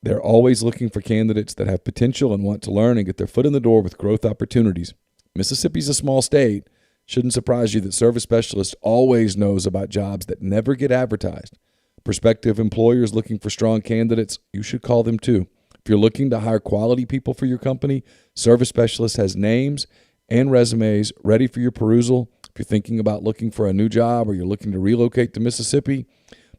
They're always looking for candidates that have potential and want to learn and get their foot in the door with growth opportunities. Mississippi's a small state. Shouldn't surprise you that Service Specialist always knows about jobs that never get advertised. Prospective employers looking for strong candidates, you should call them too. If you're looking to hire quality people for your company, Service Specialist has names and resumes ready for your perusal. If you're thinking about looking for a new job or you're looking to relocate to Mississippi,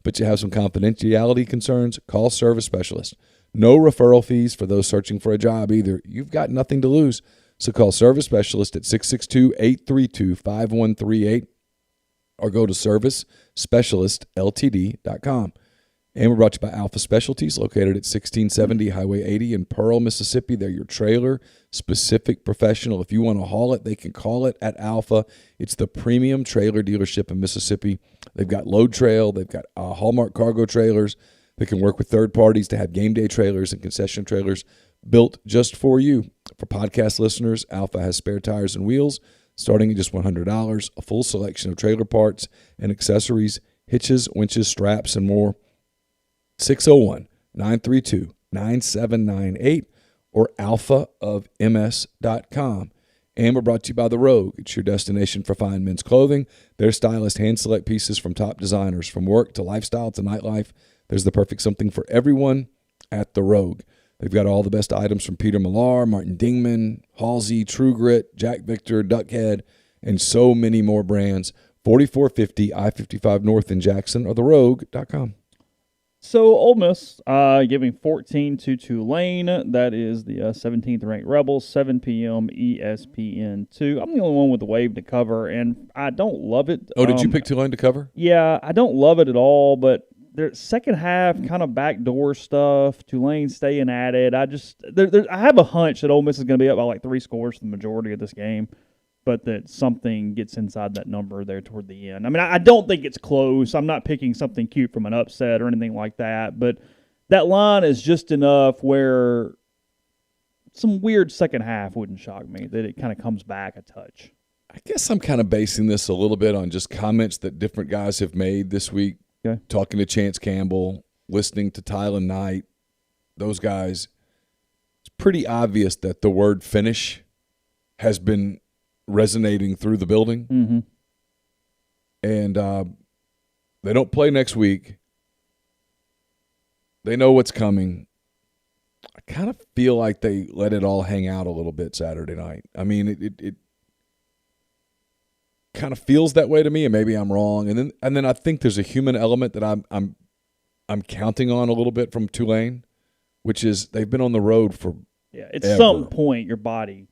but you have some confidentiality concerns, call Service Specialist. No referral fees for those searching for a job either. You've got nothing to lose. So call Service Specialist at 662-832-5138 or go to servicespecialistltd.com. And we're brought to you by Alpha Specialties, located at 1670 Highway 80 in Pearl, Mississippi. They're your trailer-specific professional. If you want to haul it, they can call it at Alpha. It's the premium trailer dealership in Mississippi. They've got Load Trail. They've got Hallmark cargo trailers. They can work with third parties to have game day trailers and concession trailers built just for you. For podcast listeners, Alpha has spare tires and wheels, starting at just $100. A full selection of trailer parts and accessories, hitches, winches, straps, and more. 601-932-9798 or alphaofms.com. And we're brought to you by The Rogue. It's your destination for fine men's clothing. Their stylists hand-select pieces from top designers. From work to lifestyle to nightlife, there's the perfect something for everyone at The Rogue. They've got all the best items from Peter Millar, Martin Dingman, Halsey, True Grit, Jack Victor, Duckhead, and so many more brands. 4450 I-55 North in Jackson or therogue.com. So Ole Miss giving 14 to Tulane. That is the 17th ranked Rebels, 7 p.m. ESPN2. I'm the only one with the wave to cover, and I don't love it. Oh, did you pick Tulane to cover? Yeah, I don't love it at all, but their second half kind of backdoor stuff. Tulane staying at it. I have a hunch that Ole Miss is going to be up by like 3 scores for the majority of this game, but that something gets inside that number there toward the end. I mean, I don't think it's close. I'm not picking something cute from an upset or anything like that, but that line is just enough where some weird second half wouldn't shock me, that it kind of comes back a touch. I guess I'm kind of basing this a little bit on just comments that different guys have made this week. Okay. Talking to Chance Campbell, listening to Tylen Knight, those guys. It's pretty obvious that the word finish has been resonating through the building. Mm-hmm. And they don't play next week. They know what's coming. I kind of feel like they let it all hang out a little bit Saturday night. I mean, it kind of feels that way to me, and maybe I'm wrong. And then I think there's a human element that I'm counting on a little bit from Tulane, which is they've been on the road for at some point your body.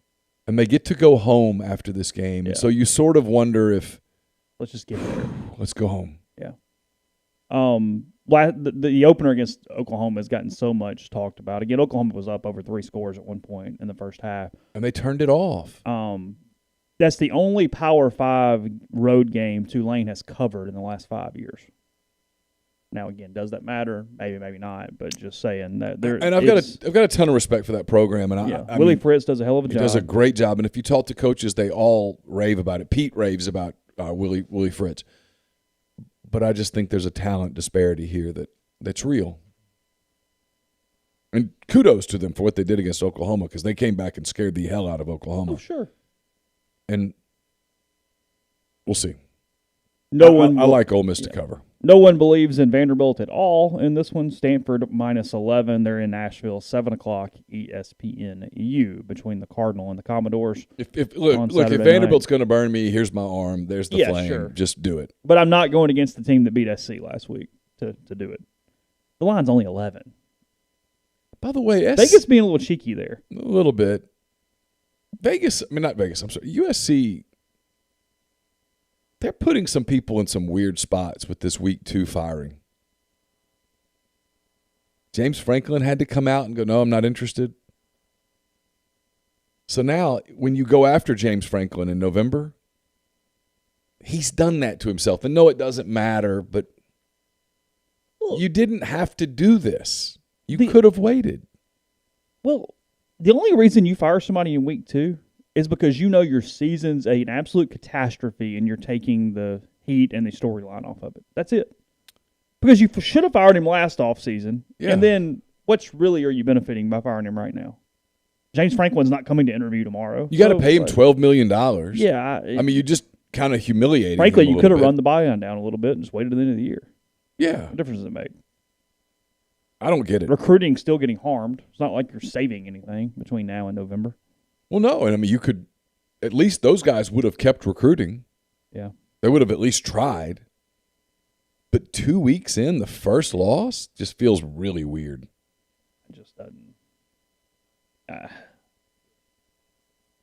And they get to go home after this game. Yeah. So you sort of wonder if let's just get there. Let's go home. Yeah. The opener against Oklahoma has gotten so much talked about. Again, Oklahoma was up over 3 scores at one point in the first half. And they turned it off. That's the only Power 5 road game Tulane has covered in the last 5 years. Now, again, does that matter? Maybe, maybe not. But just saying that there. And I've got a ton of respect for that program. And I Willie mean, Fritz does a hell of a job. He does a great job. And if you talk to coaches, they all rave about it. Pete raves about Willie Fritz. But I just think there's a talent disparity here that's real. And kudos to them for what they did against Oklahoma, because they came back and scared the hell out of Oklahoma. Oh, sure. And we'll see. I like Ole Miss to cover. No one believes in Vanderbilt at all in this one. Stanford -11. They're in Nashville, 7 o'clock ESPNU between the Cardinal and the Commodores. If Vanderbilt's going to burn me, here's my arm. There's the flame. Sure. Just do it. But I'm not going against the team that beat SC last week to do it. The line's only 11. By the way, Vegas being a little cheeky there. A little bit. Not Vegas, I'm sorry. USC, they're putting some people in some weird spots with this week 2 firing. James Franklin had to come out and go, no, I'm not interested. So now when you go after James Franklin in November, he's done that to himself. And no, it doesn't matter, but you didn't have to do this. You could have waited. Well, the only reason you fire somebody in week 2 is because you know your season's an absolute catastrophe and you're taking the heat and the storyline off of it. That's it. Because you should have fired him last offseason. Yeah. And then are you benefiting by firing him right now? James Franklin's not coming to interview tomorrow. You got to pay him $12 million. Yeah. You just kind of humiliated him. Frankly, you could have run the buy-in down a little bit and just waited to the end of the year. Yeah. What difference does it make? I don't get it. Recruiting's still getting harmed. It's not like you're saving anything between now and November. Well, no. And you could – at least those guys would have kept recruiting. Yeah. They would have at least tried. But 2 weeks in, the first loss just feels really weird. It just doesn't.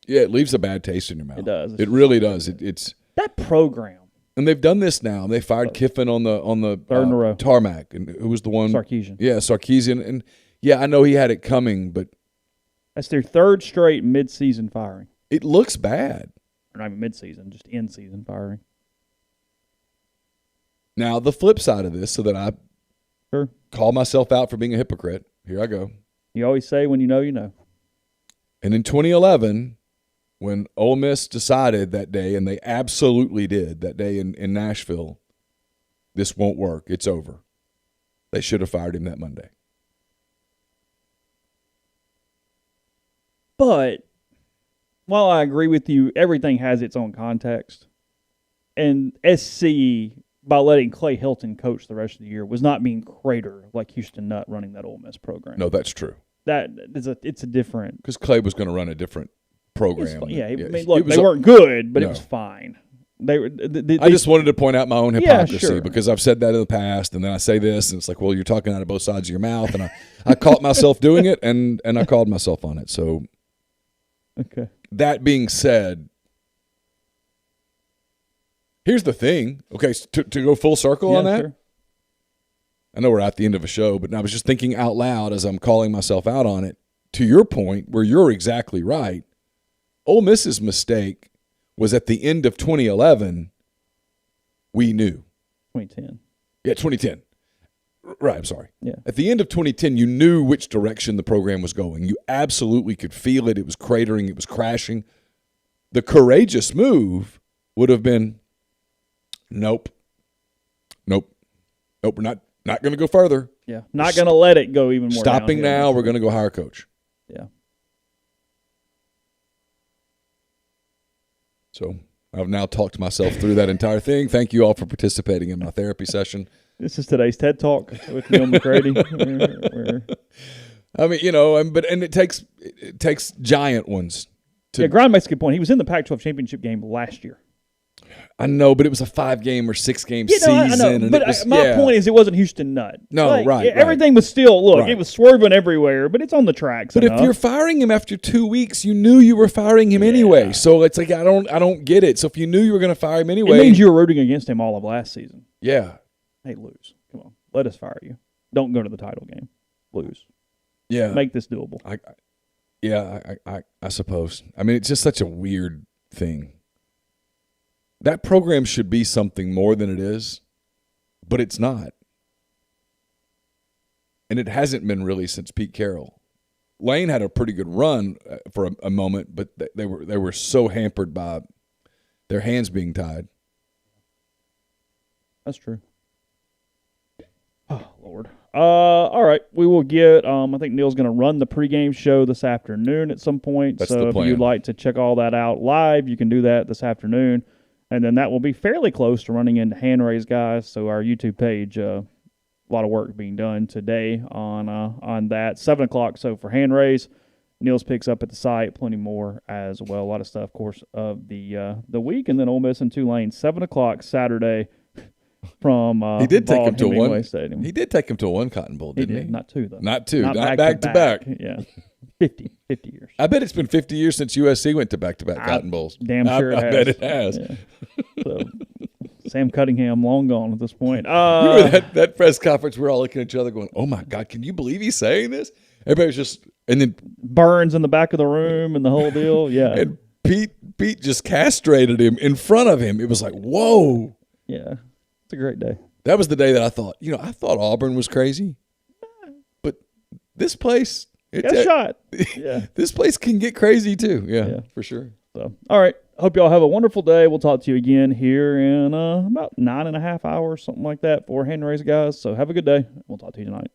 Yeah, it leaves a bad taste in your mouth. It does. It really does. It's that program. And they've done this now. They fired Kiffin on the third in a row. Tarmac, and who was the one? Sarkisian. Yeah, Sarkisian. And yeah, I know he had it coming, but that's their third straight mid-season firing. It looks bad. Or not even mid-season, just in-season firing. Now, the flip side of this, so that I call myself out for being a hypocrite, here I go. You always say when you know, you know. And in 2011, when Ole Miss decided that day, and they absolutely did that day in Nashville, this won't work, it's over, they should have fired him that Monday. But while I agree with you, everything has its own context. And SC, by letting Clay Hilton coach the rest of the year, was not being crater like Houston Nutt running that Ole Miss program. No, that's true. It's a different. Because Clay was going to run a different program. Look, they weren't good, but it was fine. I just wanted to point out my own hypocrisy because I've said that in the past, and then I say this, and it's like, well, you're talking out of both sides of your mouth, and I caught myself doing it, and I called myself on it. So, okay. That being said, here's the thing. Okay, to go full circle on that. Sure. I know we're at the end of a show, but I was just thinking out loud as I'm calling myself out on it. To your point, where you're exactly right, Ole Miss's mistake was at the end of 2011, we knew. 2010. Yeah, 2010. Right, I'm sorry. Yeah. At the end of 2010, you knew which direction the program was going. You absolutely could feel it. It was cratering. It was crashing. The courageous move would have been, nope. We're not going to go further. Yeah, not going to let it go even more. Stopping now. We're going to go hire a coach. Yeah. So I've now talked myself through that entire thing. Thank you all for participating in my therapy session. This is today's TED Talk with Neal McCready. I mean, it takes giant ones. Grind makes a good point. He was in the Pac-12 championship game last year. I know, but it was a 5-game or 6-game season. I know. But my point is, it wasn't Houston Nutt. No, right. Everything was still, it was swerving everywhere, but it's on the tracks. But if you're firing him after 2 weeks, you knew you were firing him anyway. So it's like I don't get it. So if you knew you were going to fire him anyway, it means you were rooting against him all of last season. Yeah. Hey, lose. Come on, let us fire you. Don't go to the title game. Lose. Yeah. Make this doable. I suppose. I mean, it's just such a weird thing. That program should be something more than it is, but it's not. And it hasn't been really since Pete Carroll. Lane had a pretty good run for a moment, but they were so hampered by their hands being tied. That's true. Oh, Lord. All right. We will get, I think Neal's going to run the pregame show this afternoon at some point. That's so the plan. If you'd like to check all that out live, you can do that this afternoon. And then that will be fairly close to running into hand raise, guys. So our YouTube page, a lot of work being done today on that. 7 o'clock. So for hand raise, Neal's picks up at the site. Plenty more as well. A lot of stuff, of course, of the week. And then Ole Miss and Tulane, 7 o'clock Saturday from he did take him to Hemingway Stadium. He did take him to one Cotton Bowl, didn't he? Not two, though. Not two. Not back to back. Yeah. 50 years. I bet it's been 50 years since USC went to back-to-back Cotton Bowls. Damn sure it has. I bet it has. Yeah. So, Sam Cunningham, long gone at this point. Remember that press conference, we're all looking at each other going, oh, my God, can you believe he's saying this? Everybody's just – and then – Burns in the back of the room and the whole deal, yeah. And Pete just castrated him in front of him. It was like, whoa. Yeah, it's a great day. That was the day that I thought Auburn was crazy. But this place – Got a shot. Yeah. This place can get crazy too. Yeah, for sure. So, all right. Hope y'all have a wonderful day. We'll talk to you again here in about 9.5 hours, something like that, for hand raise, guys. So have a good day. We'll talk to you tonight.